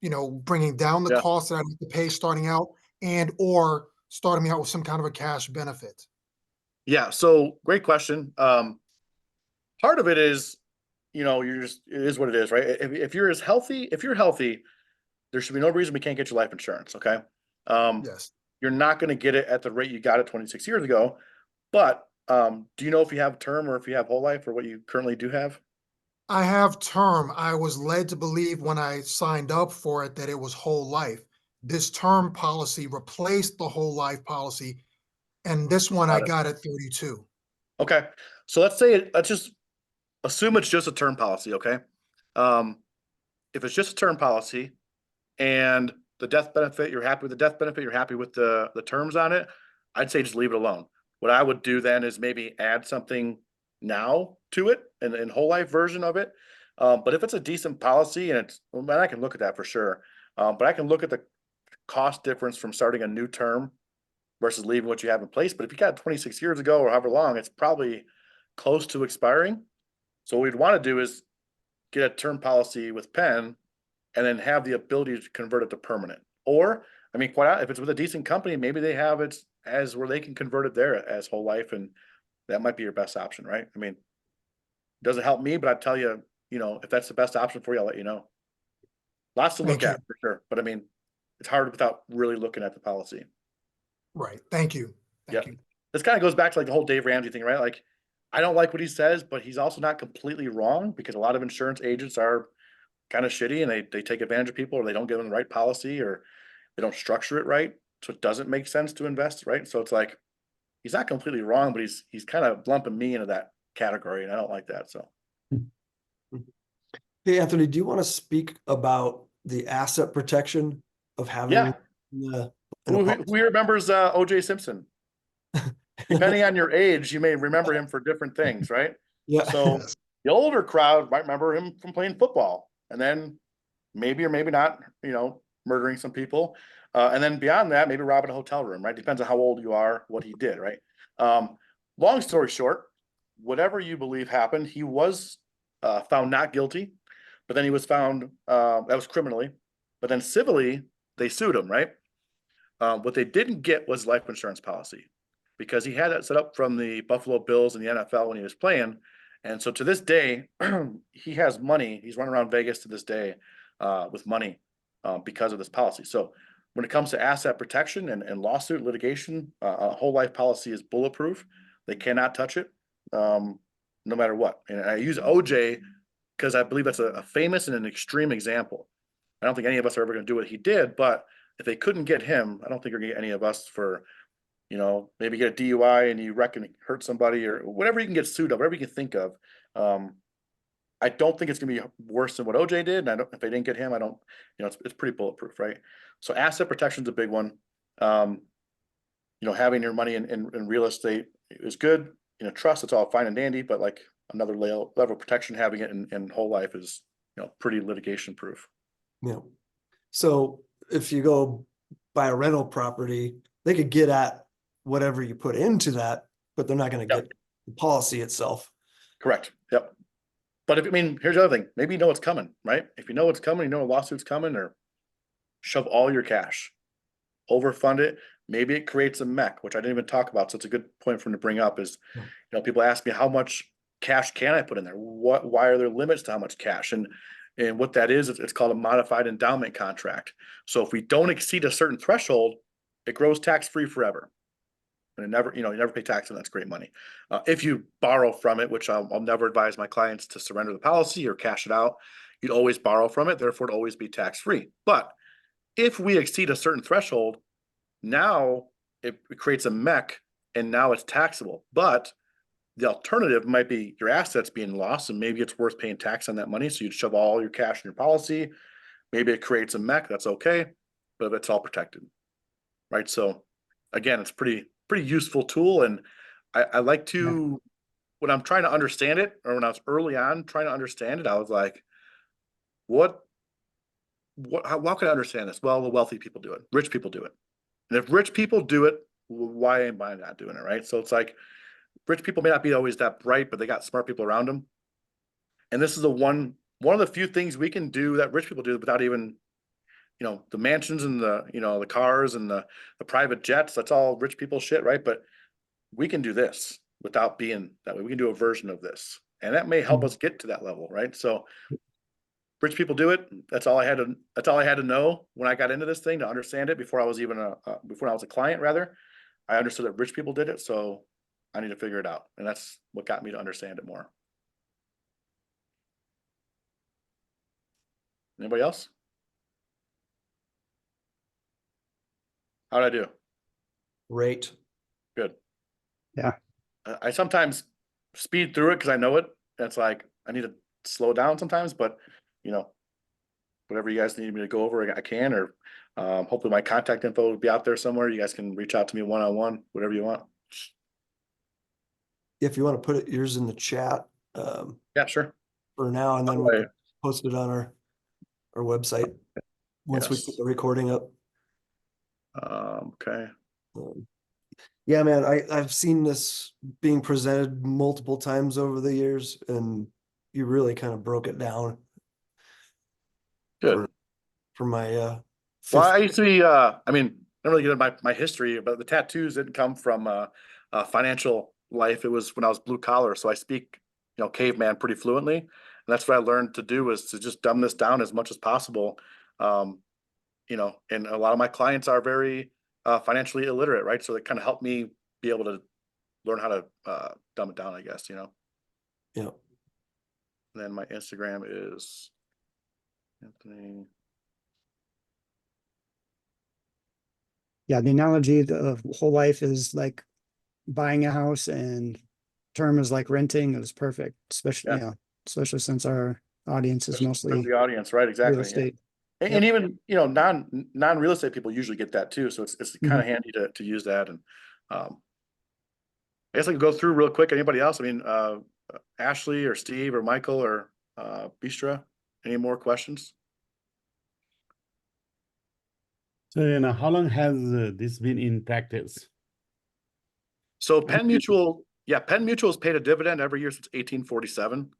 you know, bringing down the Yeah. cost that I need to pay starting out and or starting me out with some kind of a cash benefit. Yeah, so great question. Part of it is, you know, it is what it is, right? If you're healthy, there should be no reason we can't get you life insurance, okay? Yes. You're not going to get it at the rate you got it 26 years ago, but do you know if you have term or if you have whole life or what you currently do have? I have term. I was led to believe when I signed up for it that it was whole life. This term policy replaced the whole life policy, and this one I Got it. got at 32. Okay, so let's just assume it's just a term policy, okay? If it's just a term policy and the death benefit, you're happy with the death benefit, you're happy with the terms on it, I'd say just leave it alone. What I would do then is maybe add something now to it, in whole life version of it. But if it's a decent policy and well, man, I can look at that for sure. But I can look at the cost difference from starting a new term versus leaving what you have in place. But if you got 26 years ago or however long, it's probably close to expiring. So what we'd want to do is get a term policy with Penn and then have the ability to convert it to permanent. Or, I mean, if it's with a decent company, maybe they have it as where they can convert it there as whole life, and that might be your best option, right? I mean, it doesn't help me, but I tell you, you know, if that's the best option for you, I'll let you know. Lots to look Thank at for sure, but I mean, it's hard without really looking at the policy. Right. Thank you. Thank Yeah. you. This kind of goes back to like the whole Dave Ramsey thing, right? Like, I don't like what he says, but he's also not completely wrong because a lot of insurance agents are kind of shitty and they take advantage of people or they don't give them the right policy or they don't structure it right. So it doesn't make sense to invest, right? So it's like, he's not completely wrong, but he's kind of lumping me into that category and I don't like that. So. hey, Anthony, do you want to speak about the asset protection of having Yeah. Who remembers OJ Simpson? Depending on your age, you may remember him for different things, right? Yeah. So the older crowd might remember him from playing football and then maybe or maybe not, you know, murdering some people. And then beyond that, maybe robbing a hotel room, right? Depends on how old you are, what he did, right? Long story short, whatever you believe happened, he was found not guilty, but then he was found, that was criminally, but then civilly, they sued him, right? What they didn't get was life insurance policy because he had it set up from the Buffalo Bills and the NFL when he was playing. And so to this day, he has money. He's running around Vegas to this day with money because of this policy. So when it comes to asset protection and lawsuit litigation, a whole life policy is bulletproof. They cannot touch it, no matter what. And I use OJ because I believe that's a famous and an extreme example. I don't think any of us are ever going to do what he did, but if they couldn't get him, I don't think you're going to get any of us for, maybe get a DUI and you reckon hurt somebody or whatever you can get sued of, whatever you can think of. I don't think it's going to be worse than what OJ did. And if they didn't get him, I don't, it's pretty bulletproof, right? So asset protection is a big one. Having your money in real estate is good. Trust, it's all fine and dandy, but like another level of protection, having it in whole life is, pretty litigation proof. Yeah. So if you go buy a rental property, they could get at whatever you put into that, but they're not going to Yep. get the policy itself. Correct. Yep. But here's the other thing. Maybe you know what's coming, right? If you know what's coming, a lawsuit's coming, or shove all your cash, overfund it. Maybe it creates a mech, which I didn't even talk about. So it's a good point for them to bring up is, people ask me how much cash can I put in there? Why are there limits to how much cash? And what that is, it's called a modified endowment contract. So if we don't exceed a certain threshold, it grows tax-free forever. And you never pay tax on that's great money. If you borrow from it, which I'll never advise my clients to surrender the policy or cash it out, you'd always borrow from it, therefore it'd always be tax-free. But if we exceed a certain threshold, now it creates a mech and now it's taxable. But the alternative might be your assets being lost and maybe it's worth paying tax on that money. So you'd shove all your cash in your policy. Maybe it creates a mech, that's okay, but it's all protected, right? So again, it's pretty useful tool. And I like to, when I'm trying to understand it, or when I was early on trying to understand it, I was like, how can I understand this? Well, the wealthy people do it, rich people do it. And if rich people do it, why am I not doing it, right? So it's like, rich people may not be always that bright, but they got smart people around them. And this is one of the few things we can do that rich people do without even, the mansions and the cars and the private jets. That's all rich people shit, right? But we can do this without being that way. We can do a version of this, and that may help us get to that level, right? So rich people do it. That's all I had to know when I got into this thing to understand it before I was even before I was a client, rather. I understood that rich people did it, so I need to figure it out. And that's what got me to understand it more. Anybody else? How'd I do? Great. Good. Yeah. I sometimes speed through it because I know it. It's like I need to slow down sometimes, but whatever you guys need me to go over, I can, or hopefully my contact info will be out there somewhere. You guys can reach out to me one-on-one, whatever you want. If you want to put yours in the chat, Yeah, sure. for now, and then we'll post it on our website once we put the recording up. Okay. Yeah, man, I've seen this being presented multiple times over the years, and you really kind of broke it down. Good. For my Well, I used to be I don't really get into my history, but the tattoos didn't come from financial life. It was when I was blue collar. So I speak, caveman pretty fluently. And that's what I learned to do, is to just dumb this down as much as possible. And a lot of my clients are very financially illiterate, right? So it kind of helped me be able to learn how to dumb it down, I guess, Yeah. And then my Instagram is Anthony. Yeah, the analogy of whole life is like buying a house and term is like renting. It was perfect, especially especially since our audience is mostly the audience, right? Exactly. real estate. And even non real estate people usually get that too. So it's kind of handy to use that. And I guess I could go through real quick. Anybody else? Ashley or Steve or Michael or Bistra, any more questions? So, how long has this been in practice? So Penn Mutual has paid a dividend every year since 1847.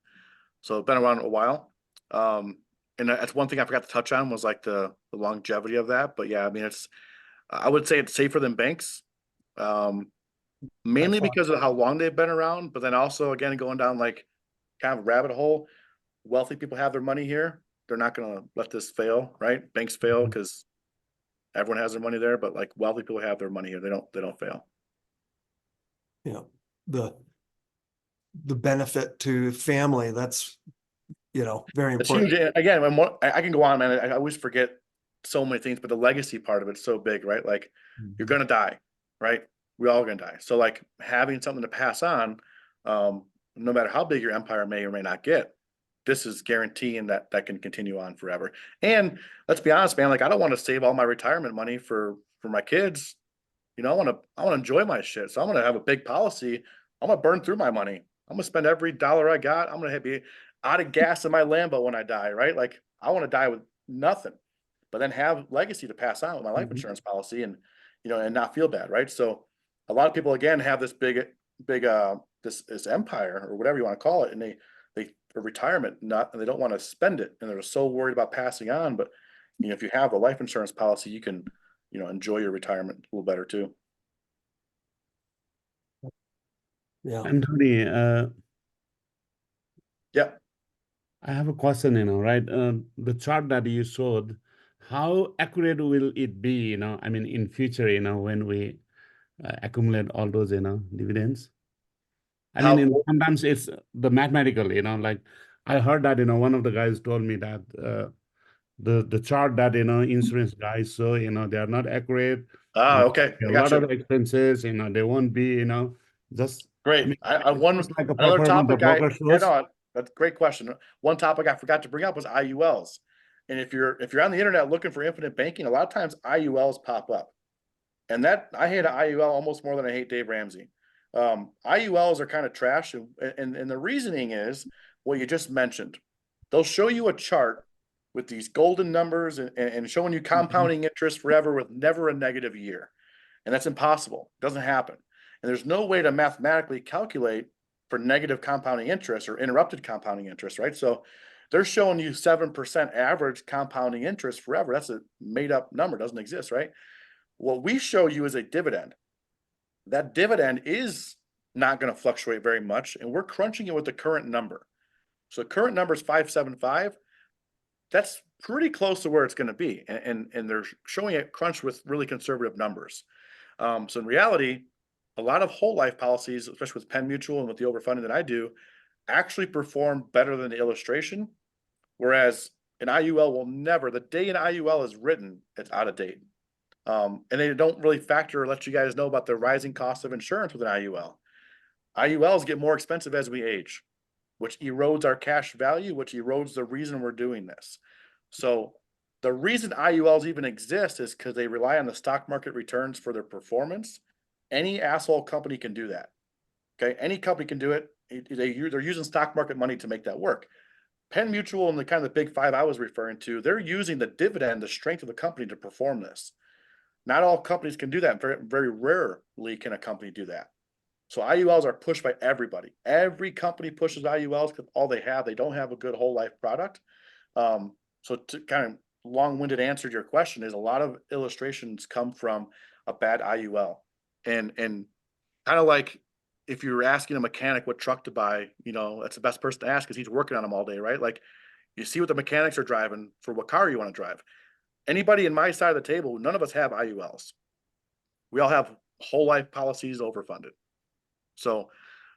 So it's been around a while. And that's one thing I forgot to touch on, was like the longevity of that. But yeah, I would say it's safer than banks. Mainly because of how long they've been around, but then also, again, going down like kind of a rabbit hole. Wealthy people have their money here. They're not going to let this fail, right? Banks fail because everyone has their money there, but like wealthy people have their money here. They don't fail. You know, the benefit to family, that's, you know, very It's important. huge. And again, I can go on, man. I always forget so many things, but the legacy part of it's so big, right? Like you're gonna die, right? We're all gonna die. So like having something to pass on, no matter how big your empire may or may not get, this is guaranteeing that that can continue on forever. And let's be honest, man. Like I don't want to save all my retirement money for my kids. You know, I want to enjoy my shit. So I'm gonna have a big policy. I'm gonna burn through my money. I'm gonna spend every dollar I got. I'm gonna be out of gas in my Lambo when I die, right? Like I want to die with nothing, but then have legacy to pass on with my life insurance policy and you know, and not feel bad, right? So a lot of people again have this big this empire or whatever you want to call it, and they a retirement not and they don't want to spend it and they're so worried about passing on. But you know, if you have a life insurance policy, you can, you know, enjoy your retirement a little better too. Yeah. Anthony, Yeah. I have a question, right? The chart that you showed, how accurate will it be, I mean, in future, when we accumulate all those, dividends? I mean, sometimes it's the mathematical, like I heard that, one of the guys told me that the chart that, insurance guys show, they are not accurate. Okay. A I lot got of you. expenses, they won't be, just, I Great. mean, I it's one just like a another performance the topic broker yeah, shows. no, that's a great question. One topic I forgot to bring up was IULs. And if you're on the internet looking for infinite banking, a lot of times IULs pop up. And that I hate an IUL almost more than I hate Dave Ramsey. IULs are kind of trash, and the reasoning is what you just mentioned. They'll show you a chart with these golden numbers and showing you compounding interest forever with never a negative year. And that's impossible. It doesn't happen. And there's no way to mathematically calculate for negative compounding interest or interrupted compounding interest, right? So they're showing you 7% average compounding interest forever. That's a made up number, doesn't exist, right? What we show you is a dividend. That dividend is not going to fluctuate very much, and we're crunching it with the current number. So the current number is 575. That's pretty close to where it's going to be, and they're showing it crunched with really conservative numbers. So in reality, a lot of whole life policies, especially with Penn Mutual and with the overfunding that I do, actually perform better than the illustration. Whereas an IUL will never, the day an IUL is written, it's out of date. And they don't really factor or let you guys know about the rising cost of insurance with an IUL. IULs get more expensive as we age, which erodes our cash value, which erodes the reason we're doing this. So the reason IULs even exist is because they rely on the stock market returns for their performance. Any asshole company can do that. Okay, any company can do it. They're using stock market money to make that work. Penn Mutual and the kind of the big five I was referring to, they're using the dividend, the strength of the company to perform this. Not all companies can do that. Very, very rarely can a company do that. So IULs are pushed by everybody. Every company pushes IULs because all they have, they don't have a good whole life product. So to kind of long-winded answer to your question is a lot of illustrations come from a bad IUL. And kind of like if you were asking a mechanic what truck to buy, you know, that's the best person to ask because he's working on them all day, right? Like you see what the mechanics are driving for what car you want to drive. Anybody in my side of the table, none of us have IULs. We all have whole life policies overfunded. So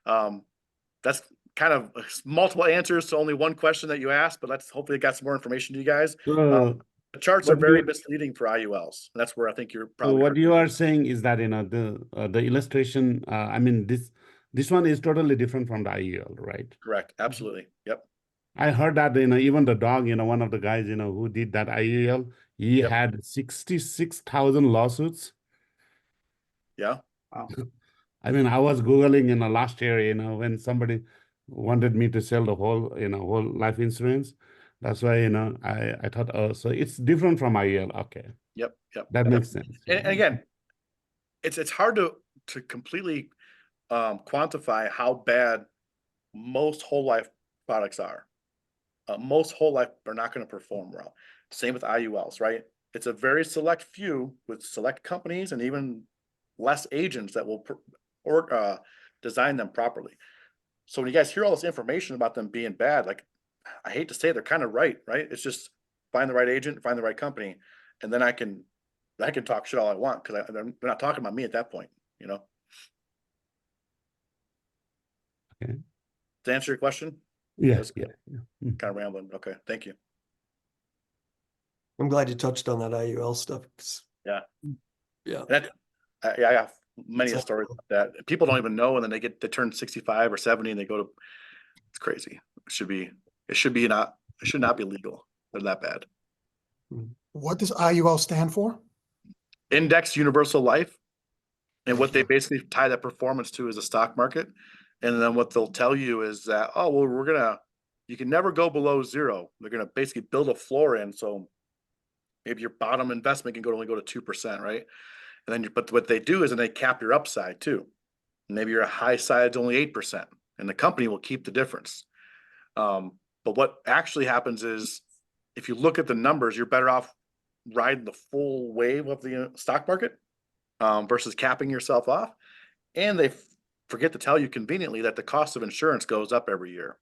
that's kind of multiple answers to only one question that you asked, but let's hopefully got some more information to you guys. The charts are very misleading for IULs. And that's where I think you're So probably what you are saying is that, the illustration, I mean, this one is totally different from the IUL, right? correct. Absolutely. Yep. I heard that, even the dog, one of the guys, who did that IUL, he Yep. had 66,000 lawsuits. Yeah. Wow. I mean, I was Googling in the last year, when somebody wanted me to sell the whole, whole life insurance. That's why, I thought, oh, so it's different from IUL. Okay. Yep. Yep. That Yep. makes sense. And again, it's hard to completely quantify how bad most whole life products are. Most whole life are not going to perform well. Same with IULs, right? It's a very select few with select companies and even less agents that will design them properly. So when you guys hear all this information about them being bad, like I hate to say it, they're kind of right? It's just find the right agent, find the right company, and then I can I can talk shit all I want because they're not talking about me at that point, you know? Okay. To answer your question? Yeah, That's yeah. kind of rambling. Okay, thank you. I'm glad you touched on that IUL stuff. 'Cause, Yeah. yeah. And I have many Exactly. stories like that. People don't even know, and then they turn 65 or 70 and they go to, it's crazy. It should not be legal. They're that bad. What does IUL stand for? Index Universal Life. And what they Thank you. basically tie that performance to is the stock market. And then what they'll tell you is that, oh, well, you can never go below zero. They're going to basically build a floor in. So maybe your bottom investment can only go to 2%, right? And then, but what they do is then they cap your upside too. Maybe your high side's only 8%, and the company will keep the difference. But what actually happens is if you look at the numbers, you're better off riding the full wave of the stock market versus capping yourself off. And they forget to tell you conveniently that the cost of insurance goes up every year.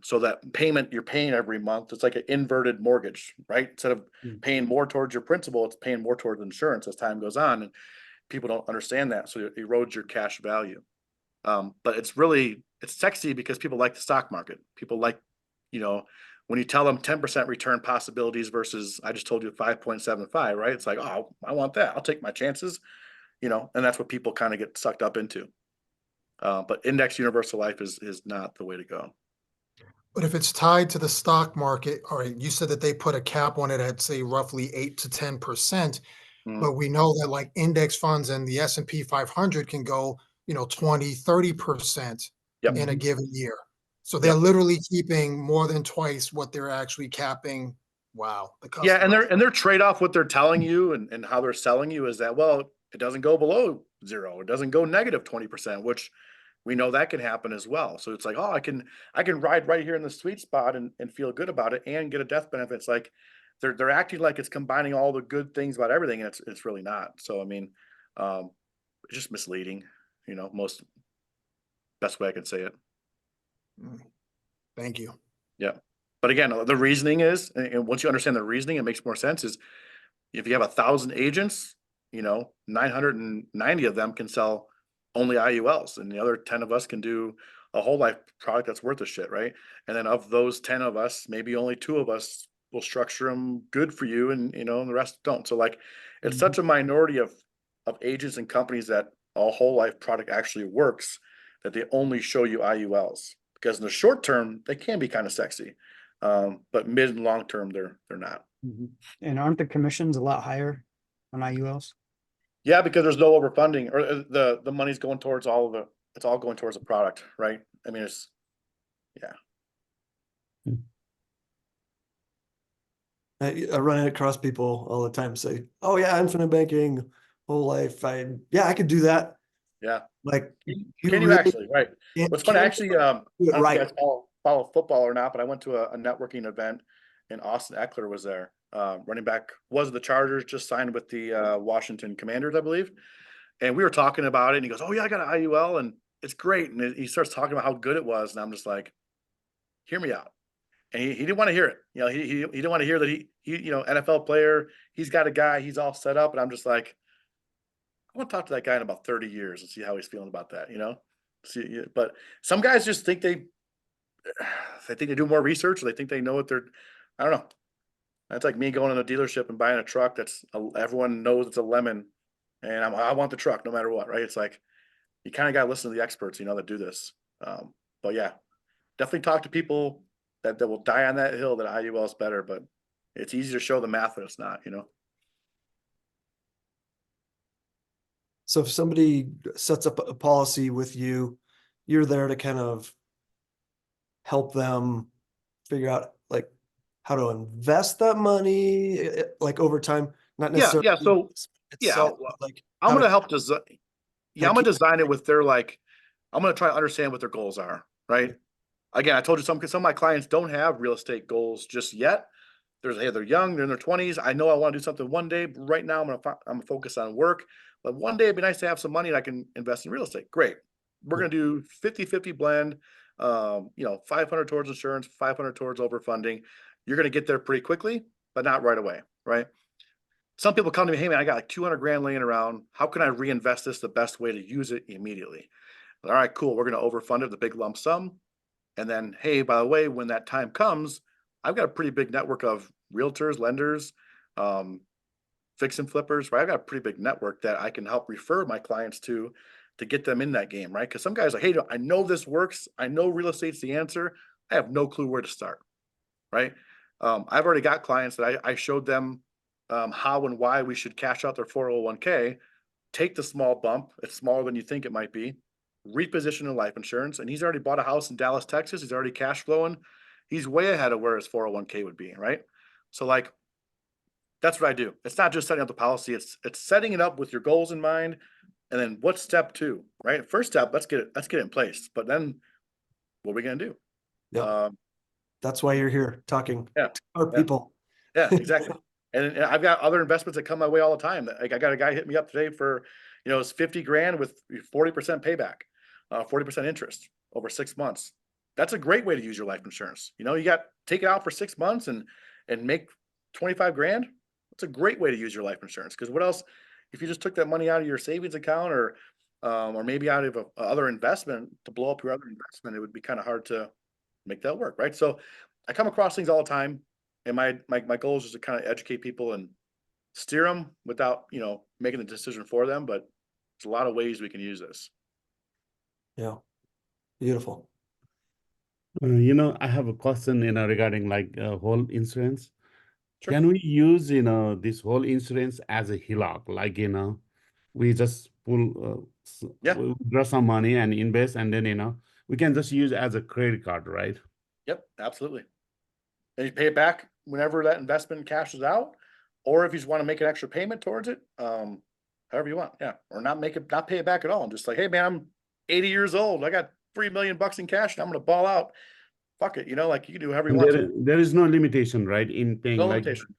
So that payment you're paying every month, it's like an inverted mortgage, right? Instead of paying more towards your principal, it's paying more towards insurance as time goes on. And people don't understand that. So it erodes your cash value. But it's sexy because people like the stock market. People like, when you tell them 10% return possibilities versus I just told you 5.75, right? It's like, oh, I want that. I'll take my chances, and that's what people kind of get sucked up into. But index universal life is not the way to go. But if it's tied to the stock market, all right, you said that they put a cap on it at say roughly 8 to 10%, Mhm. but we know that like index funds and the S&P 500 can go, 20, 30% Yep. in a given year. So Yep. they're literally keeping more than twice what they're actually capping. Wow. The Yeah, customer. and their trade-off, what they're telling you and how they're selling you is that, well, it doesn't go below zero, it doesn't go negative 20%, which we know that can happen as well. So it's like, oh, I can ride right here in the sweet spot and feel good about it and get a death benefit. It's like they're acting like it's combining all the good things about everything, and it's really not. So I mean, it's just misleading, most best way I can say it. Thank you. Yeah. But again, the reasoning is, and once you understand the reasoning, it makes more sense, is if you have 1,000 agents, 990 of them can sell only IULs, and the other 10 of us can do a whole life product that's worth a shit, right? And then of those 10 of us, maybe only 2 of us will structure them good for you, and and the rest don't. So like, it's such a minority of agents and companies that a whole life product actually works, that they only show you IULs, because in the short term they can be kind of sexy, but mid and long term they're not. And aren't the commissions a lot higher on IULs? Yeah, because there's no overfunding, or the money's going towards it's all going towards the product, right? I mean, I run it across people all the time say, oh yeah, infinite banking, whole life. I could do that. yeah. Like Can you actually, right? What's funny, can actually, do I it don't know if right. you guys follow football or not, but I went to a networking event and Austin Eckler was there. Running back was the Chargers, just signed with the Washington Commanders, I believe. And we were talking about it, and he goes, oh yeah, I got an IUL and it's great. And he starts talking about how good it was. And I'm just like, hear me out. And he didn't want to hear it. He didn't want to hear that he NFL player, he's got a guy, he's all set up. And I'm just like, I want to talk to that guy in about 30 years and see how he's feeling about that, See, but some guys just think they do more research, or they think they know what they're, I don't know. That's like me going in a dealership and buying a truck everyone knows it's a lemon, and I want the truck no matter what, right? It's like, you kind of got to listen to the experts, that do this. But yeah, definitely talk to people that will die on that hill that IUL is better, but it's easy to show the math that it's not, So if somebody sets up a policy with you, you're there to kind of help them figure out like how to invest that money, like over time, not necessarily. Yeah. So itself, but, like I'm how going to to help design. Yeah, I'm kinda gonna design it with I'm gonna try to understand what their goals are, right? Again, I told you some of my clients don't have real estate goals just yet. They're young, they're in their 20s. I know I want to do something one day, but right now I'm gonna focus on work. But one day it'd be nice to have some money and I can invest in real estate. Great. We're gonna do 50-50 blend, 500 towards insurance, 500 towards overfunding. You're gonna get there pretty quickly, but not right away, right? some people come to me, hey man, I got like 200 grand laying around. How can I reinvest this the best way to use it immediately? All right, cool. We're going to overfund it, the big lump sum. And then, hey, by the way, when that time comes, I've got a pretty big network of realtors, lenders, fix and flippers, right? I've got a pretty big network that I can help refer my clients to get them in that game, right? Because some guys are like, hey, I know this works. I know real estate's the answer. I have no clue where to start, right? I've already got clients that I showed them how and why we should cash out their 401k, take the small bump, it's smaller than you think it might be, reposition in life insurance, and he's already bought a house in Dallas, Texas. He's already cash flowing. He's way ahead of where his 401k would be, right? So like, that's what I do. It's not just setting up the policy, it's setting it up with your goals in mind. And then what's step two, right? First step, let's get it in place. But then what are we gonna do? Yeah. That's why you're here talking Yeah, to our yeah. people. Yeah, exactly. And I've got other investments that come my way all the time. Like I got a guy hit me up today for, it's 50 grand with 40% payback, 40% interest over 6 months. That's a great way to use your life insurance. You take it out for 6 months and make 25 grand. That's a great way to use your life insurance. Because what else, if you just took that money out of your savings account or maybe out of other investment to blow up your other investment, it would be kind of hard to make that work, right? So I come across things all the time. And my goal is just to kind of educate people and steer them without, making the decision for them. But there's a lot of ways we can use this. Yeah. Beautiful. I have a question, regarding like whole insurance. Sure. Can we use, this whole insurance as a HELOC? Like, we just Yeah. we draw some money and invest, and then, we can just use as a credit card, right? Yep, absolutely. And you pay it back whenever that investment cashes out, or if you just want to make an extra payment towards it, however you want. Yeah. Or not pay it back at all. And just like, hey man, I'm 80 years old. I got $3 million in cash and I'm going to ball out. Fuck it. Like you can do whatever you And want to. there is no limitation, right, in paying No like. limitation.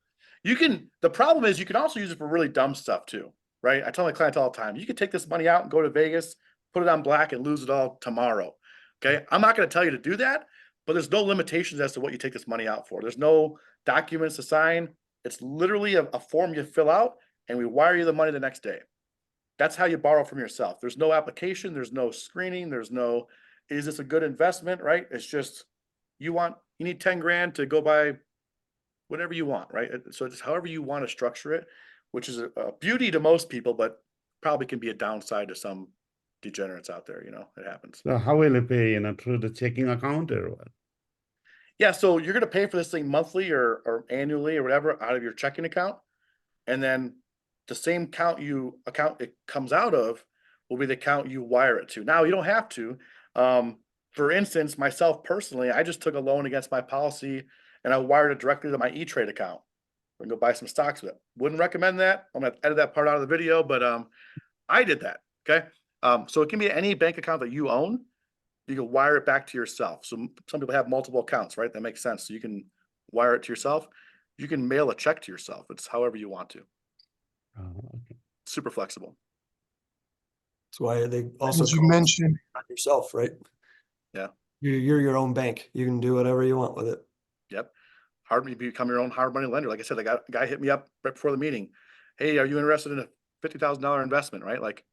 The problem is you can also use it for really dumb stuff too, right? I tell my clients all the time, you can take this money out and go to Vegas, put it on black and lose it all tomorrow. Okay. I'm not going to tell you to do that, but there's no limitations as to what you take this money out for. There's no documents to sign. It's literally a form you fill out and we wire you the money the next day. That's how you borrow from yourself. There's no application. There's no screening. There's no, is this a good investment? Right. It's just, you need 10 grand to go buy whatever you want, right? So it's however you want to structure it, which is a beauty to most people, but probably can be a downside to some degenerates out there. It happens. So how will I pay, through the checking account or what? Yeah, so you're going to pay for this thing monthly or annually or whatever out of your checking account, and then the same account it comes out of will be the account you wire it to. Now you don't have to. For instance, myself personally, I just took a loan against my policy and I wired it directly to my E-Trade account. We can go buy some stocks with it. Wouldn't recommend that. I'm gonna edit that part out of the video, but I did that. Okay. So it can be any bank account that you own. You can wire it back to yourself. So some people have multiple accounts, right? That makes sense. So you can wire it to yourself. You can mail a check to yourself. It's however you want to. Okay. Super flexible. That's why they also As you call it mentioned, on yourself, right? Yeah. You're your own bank. You can do whatever you want with it. Yep. You become your own hard money lender. Like I said, a guy hit me up right before the meeting. Hey, are you interested in a $50,000 investment? Right? Like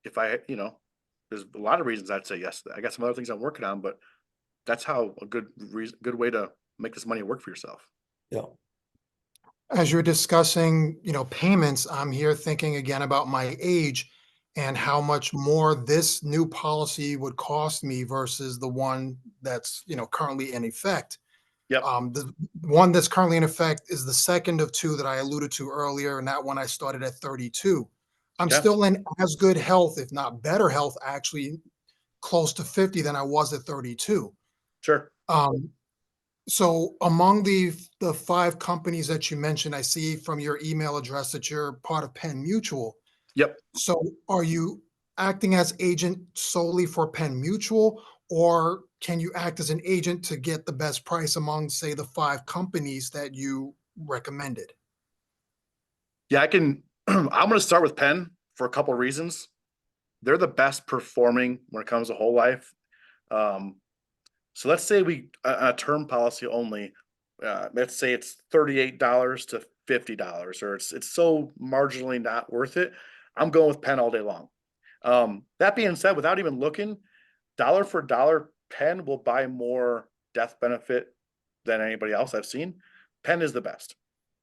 if there's a lot of reasons I'd say yes. I got some other things I'm working on, but that's how a good way to make this money work for yourself. Yeah. as you're discussing, payments, I'm here thinking again about my age and how much more this new policy would cost me versus the one that's, currently in effect. Yep. The one that's currently in effect is the second of two that I alluded to earlier, and that one I started at 32. I'm Yeah. still in as good health, if not better health, actually close to 50 than I was at 32. Sure. So among the 5 companies that you mentioned, I see from your email address that you're part of Penn Mutual. Yep. So are you acting as agent solely for Penn Mutual, or can you act as an agent to get the best price among, say, the 5 companies that you recommended? Yeah, I can. I'm going to start with Penn for a couple of reasons. They're the best performing when it comes to whole life. So let's say a term policy only, let's say it's $38 to $50 or it's so marginally not worth it, I'm going with Penn all day long. That being said, without even looking, dollar for dollar, Penn will buy more death benefit than anybody else I've seen. Penn is the best.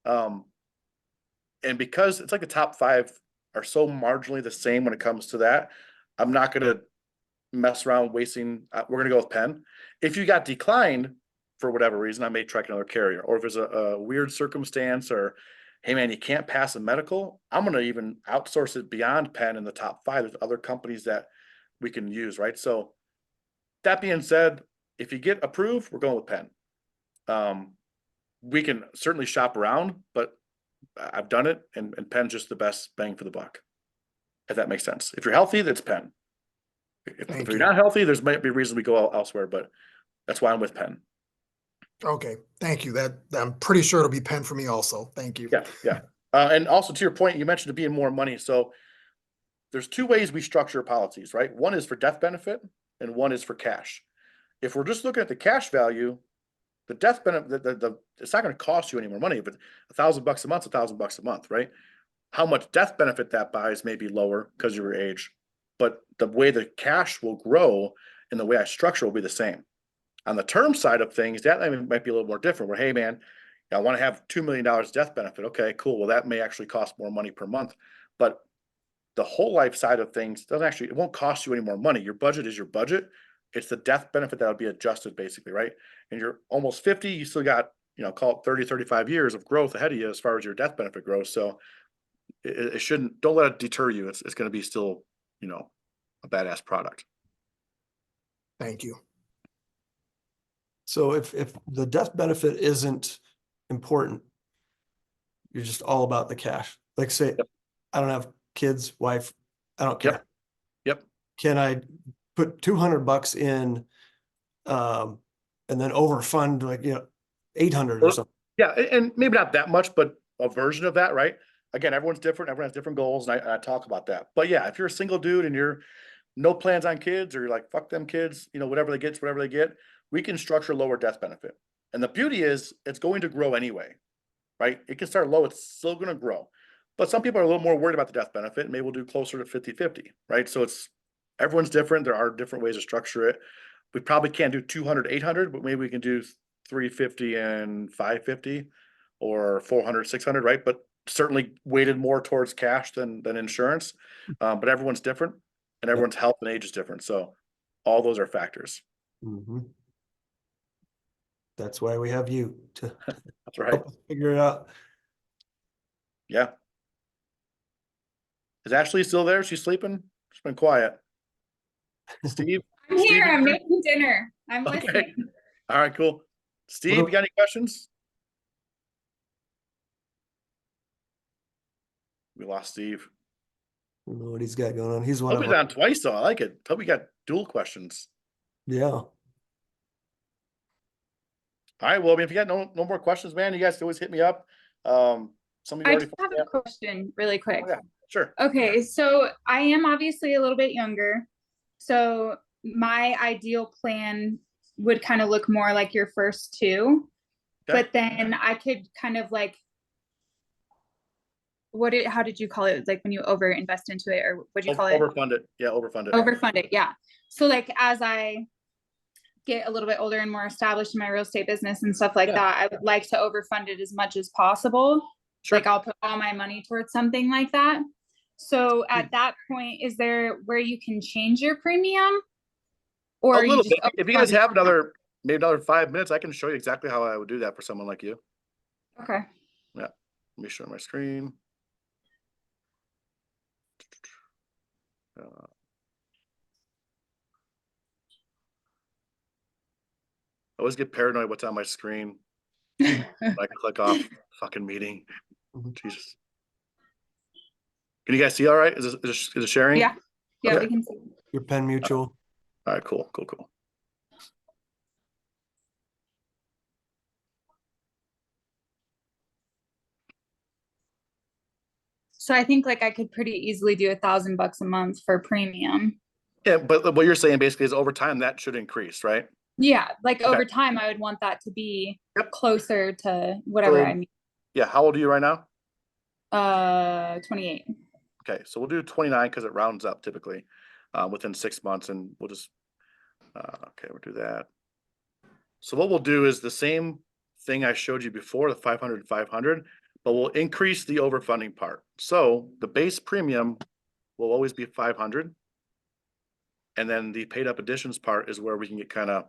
And because it's like the top 5 are so marginally the same when it comes to that, I'm not going to mess around wasting. We're going to go with Penn. If you got declined for whatever reason, I may try another carrier. Or if there's a weird circumstance, or hey man, you can't pass a medical, I'm going to even outsource it beyond Penn in the top 5. There's other companies that we can use, right? So that being said, if you get approved, we're going with Penn. We can certainly shop around, but I've done it, and Penn's just the best bang for the buck, if that makes sense. If you're healthy, that's Penn. If you're not healthy, there's might be a reason we go elsewhere, but that's why I'm with Penn. Okay, thank you. That I'm pretty sure it'll be Penn for me also. Thank you. Yeah. And also to your point, you mentioned it being more money. So there's 2 ways we structure policies, right? One is for death benefit and one is for cash. If we're just looking at the cash value, the death benefit, it's not going to cost you any more money, but $1,000 a month, $1,000 a month, right? How much death benefit that buys may be lower because of your age, but the way the cash will grow and the way I structure will be the same. On the term side of things, that might be a little more different. Where, hey man, I want to have $2 million death benefit. Okay, cool. Well, that may actually cost more money per month, but the whole life side of things doesn't actually. It won't cost you any more money. Your budget is your budget. It's the death benefit that'll be adjusted basically, right? And you're almost 50, you still got, call it 30, 35 years of growth ahead of you as far as your death benefit grows. So it shouldn't, don't let it deter you. It's going to be still, a badass product. Thank you. So if the death benefit isn't important, you're just all about the cash. Like say, Yep. I don't have kids, wife, I don't care. Yep. Can I put $200 in, and then overfund like, 800 or something? Yeah. And maybe not that much, but a version of that, right? Again, everyone's different. Everyone has different goals. And I talk about that, but yeah, if you're a single dude and you're no plans on kids, or you're like, fuck them kids, whatever they get, we can structure lower death benefit. And the beauty is it's going to grow anyway, right? It can start low. It's still going to grow, but some people are a little more worried about the death benefit. Maybe we'll do closer to 50-50, right? So everyone's different. There are different ways to structure it. We probably can't do 200, 800, but maybe we can do 350 and 550 or 400, 600, right? But certainly weighted more towards cash than insurance. But everyone's different and everyone's health and age is different. So all those are factors. Mm-hmm. That's why we have you to That's right. help us figure it out. Yeah. Is Ashley still there? She's sleeping? She's been quiet. Steve? I'm here. Steve, I'm making dinner. I'm okay. listening. All right, cool. Steve, you got any questions? We lost Steve. I don't know what he's got going on. He's one Hope of he's our, on twice though. I like it. Hope we got dual questions. yeah. All right. Well, I mean, if you got no more questions, man, you guys can always hit me up. Some of you I already. just have a question really quick. Oh, yeah, sure. Okay, so I am obviously a little bit younger. So my ideal plan would kind of look more like your first 2. Okay. But then I could kind of like, how did you call it? Like when you over invest into it, or what do you call it? Overfund it. Yeah, overfund it. Overfund it, yeah. So like as I get a little bit older and more established in my real estate business and stuff like that, I would like to overfund it as much as possible. Sure. Like I'll put all my money towards something like that. So at that point, is there where you can change your premium? Or A are you little just bit. If you guys have maybe another 5 minutes, I can show you exactly how I would do that for someone like you. okay. Yeah. Let me show my screen. I always get paranoid what's on my screen. I click off fucking meeting. Jesus. Can you guys see all right? Is it sharing? Yeah. Yeah, Okay. we can see. Your Penn Mutual. All right, cool. So I think like I could pretty easily do $1,000 a month for premium. Yeah, but what you're saying basically is over time that should increase, right? Yeah, like Okay. over time, I would want that to be Yep. closer to whatever So I mean. Yeah, how old are you right now? 28. Okay, so we'll do 29 because it rounds up typically within 6 months, and we'll just okay, we'll do that. So what we'll do is the same thing I showed you before, the 500, 500, but we'll increase the overfunding part. So the base premium will always be 500. And then the paid up additions part is where we can get kind of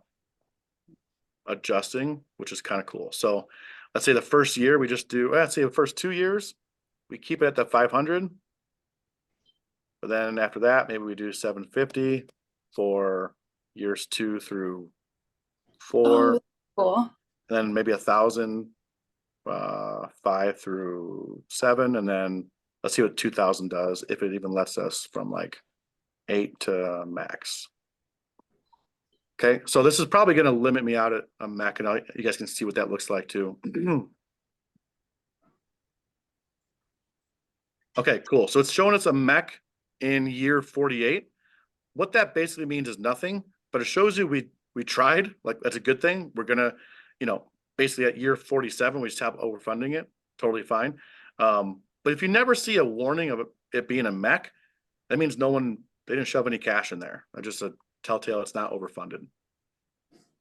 adjusting, which is kind of cool. So let's say the first year we just do, let's say the first 2 years, we keep it at the 500. But then after that, maybe we do 750 for years 2 through 4. Oh, cool. Then maybe 1,000, 5 through 7, and then let's see what 2,000 does, if it even lets us from like 8 to max. Okay, so this is probably going to limit me out at a max, and you guys can see what that looks like too. Okay, cool. So it's showing us a mech in year 48. What that basically means is nothing, but it shows you we tried. Like, that's a good thing. We're gonna, basically at year 47, we just have overfunding it. Totally fine. But if you never see a warning of it being a mech, that means they didn't shove any cash in there. That's just a telltale it's not overfunded.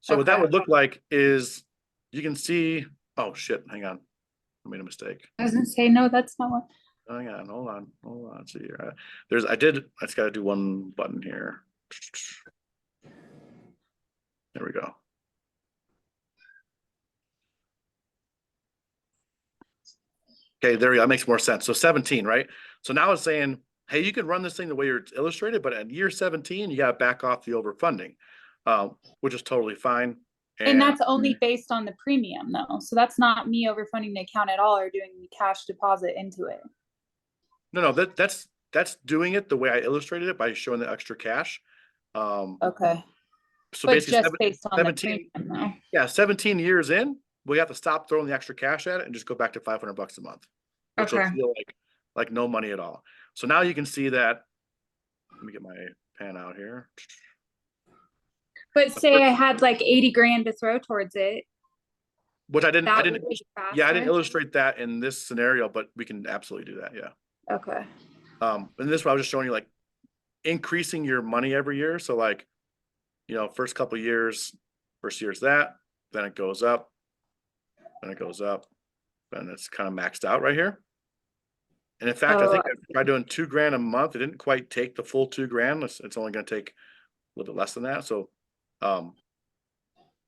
So what that would look like is you can see, oh shit, hang on. I made a mistake. I was gonna say, no, that's not what. Hang on, hold on. Let's see here. I just gotta do one button here. There we go. Okay, there we go. That makes more sense. So 17, right? So now it's saying, hey, you can run this thing the way it's illustrated, but at year 17, you gotta back off the overfunding, which is totally fine. And that's only based on the premium though. So that's not me overfunding the account at all or doing the cash deposit into it. No, that's doing it the way I illustrated it by showing the extra cash. Okay. So But basically just based on 17, the premium though. yeah, 17 years in, we have to stop throwing the extra cash at it and just go back to $500 a month, which will Okay. feel like no money at all. So now you can see that. Let me get my pen out here. But say I had like 80 grand to throw towards it. Which I didn't Would be yeah, I didn't faster? illustrate that in this scenario, but we can absolutely do that. Yeah. Okay. And this one I was just showing you like increasing your money every year. So like, first couple of years, first year's that, then it goes up, then it goes up, and it's kind of maxed out right here. And in fact, I think I tried doing $2,000 a month. It didn't quite take the full $2,000. It's only going to take a little bit less than that. So,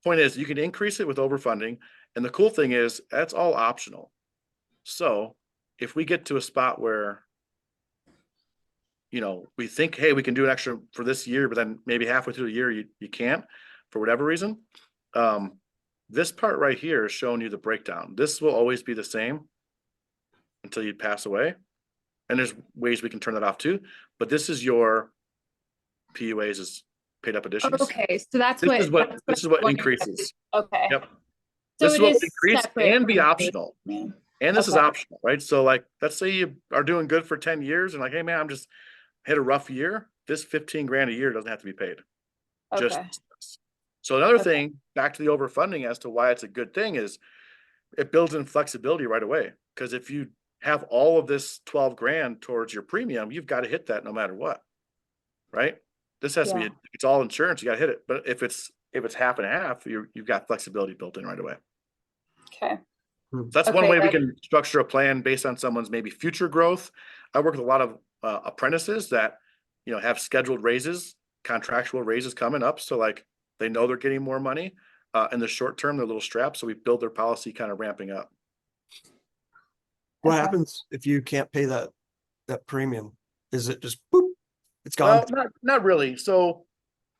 point is, you can increase it with overfunding, and the cool thing is that's all optional. So, if we get to a spot where we think, hey, we can do an extra for this year, but then maybe halfway through the year you can't for whatever reason. This part right here is showing you the breakdown. This will always be the same until you pass away. And there's ways we can turn that off too. But this is your PUAs is paid up additions. Okay, so that's This is what increases. Okay. Yep. So This is it what is will increase separate and be from the optional. premium. And this is Okay. optional, right? So like, let's say you are doing good for 10 years and like, hey man, I'm just hit a rough year. This 15 grand a year doesn't have to be paid. Just Okay. so another thing, back to the overfunding as to why it's a good thing is it builds in flexibility right away. Because if you have all of this 12 grand towards your premium, you've got to hit that no matter what. Right? This has to be, it's all insurance, you got to hit it. But if it's half and half, you've got flexibility built in right away. Okay. So that's one way we can structure a plan based on someone's maybe future growth. I work with a lot of apprentices that have scheduled raises, contractual raises coming up. So like they know they're getting more money in the short term, they're a little strapped. So we build their policy kind of ramping up. What happens if you can't pay that premium? Is it just boop? It's gone. Well, not really. So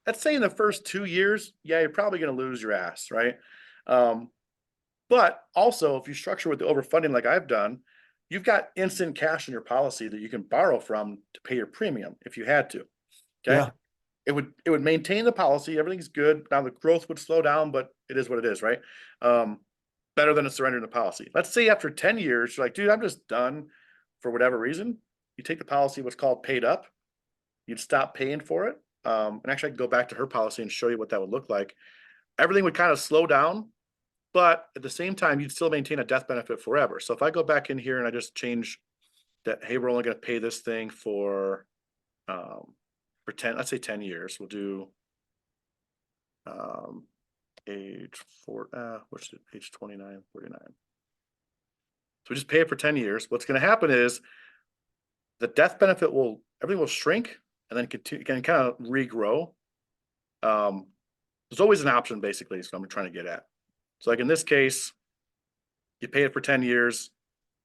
let's say in the first 2 years, yeah, you're probably going to lose your ass, right? But also, if you structure with the overfunding like I've done, you've got instant cash in your policy that you can borrow from to pay your premium if you had to. Okay. Yeah. It would maintain the policy. Everything's good. Now the growth would slow down, but it is what it is, right? Better than a surrender in the policy. Let's say after 10 years, you're like, dude, I'm just done for whatever reason. You take the policy, what's called paid up. You'd stop paying for it. And actually I can go back to her policy and show you what that would look like. Everything would kind of slow down, but at the same time, you'd still maintain a death benefit forever. So if I go back in here and I just change that, hey, we're only going to pay this thing for 10, let's say 10 years. We'll do age 4, what's it, age 29, 39. So we just pay it for 10 years. What's going to happen is the death benefit everything will shrink and then continue, can kind of regrow. There's always an option, basically, is what I'm trying to get at. So like in this case, you pay it for 10 years,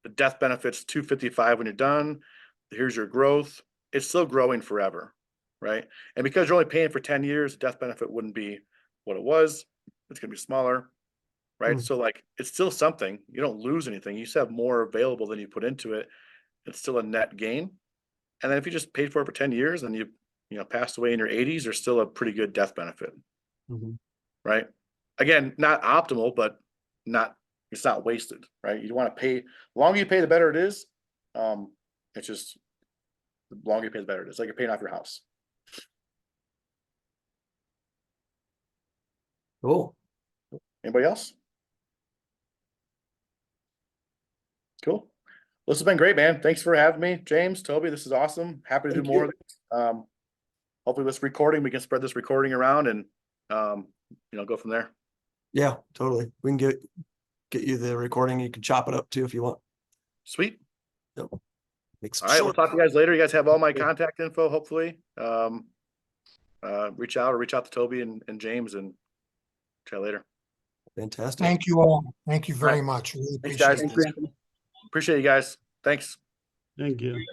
the death benefit's $255 when you're done. Here's your growth. It's still growing forever, right? And because you're only paying for 10 years, the death benefit wouldn't be what it was. It's gonna be smaller, right? Hmm. So like, it's still something. You don't lose anything. You still have more available than you put into it. It's still a net gain. And then if you just paid for it for 10 years and you passed away in your 80s, there's still a pretty good death benefit, Mhm. right? Again, not optimal, but it's not wasted, right? You want to pay, the longer you pay, the better it is. It's just the longer you pay, the better it is. Like you're paying off your house. Cool. Anybody else? Cool. This has been great, man. Thanks for having me, James, Toby. This is awesome. Happy to do Thank more you. of this. Hopefully this recording, we can spread this recording around and go from there. Yeah, totally. We can get you the recording. You can chop it up too if you want. Sweet. Yep. Makes All right, we'll short. talk to you guys later. You guys have all my contact info, hopefully. Reach out to Toby and James and chat later. Fantastic. Thank you all. Thank you very Right. much. Really Thanks, appreciate guys. this. Appreciate you guys. Thanks. Thank you.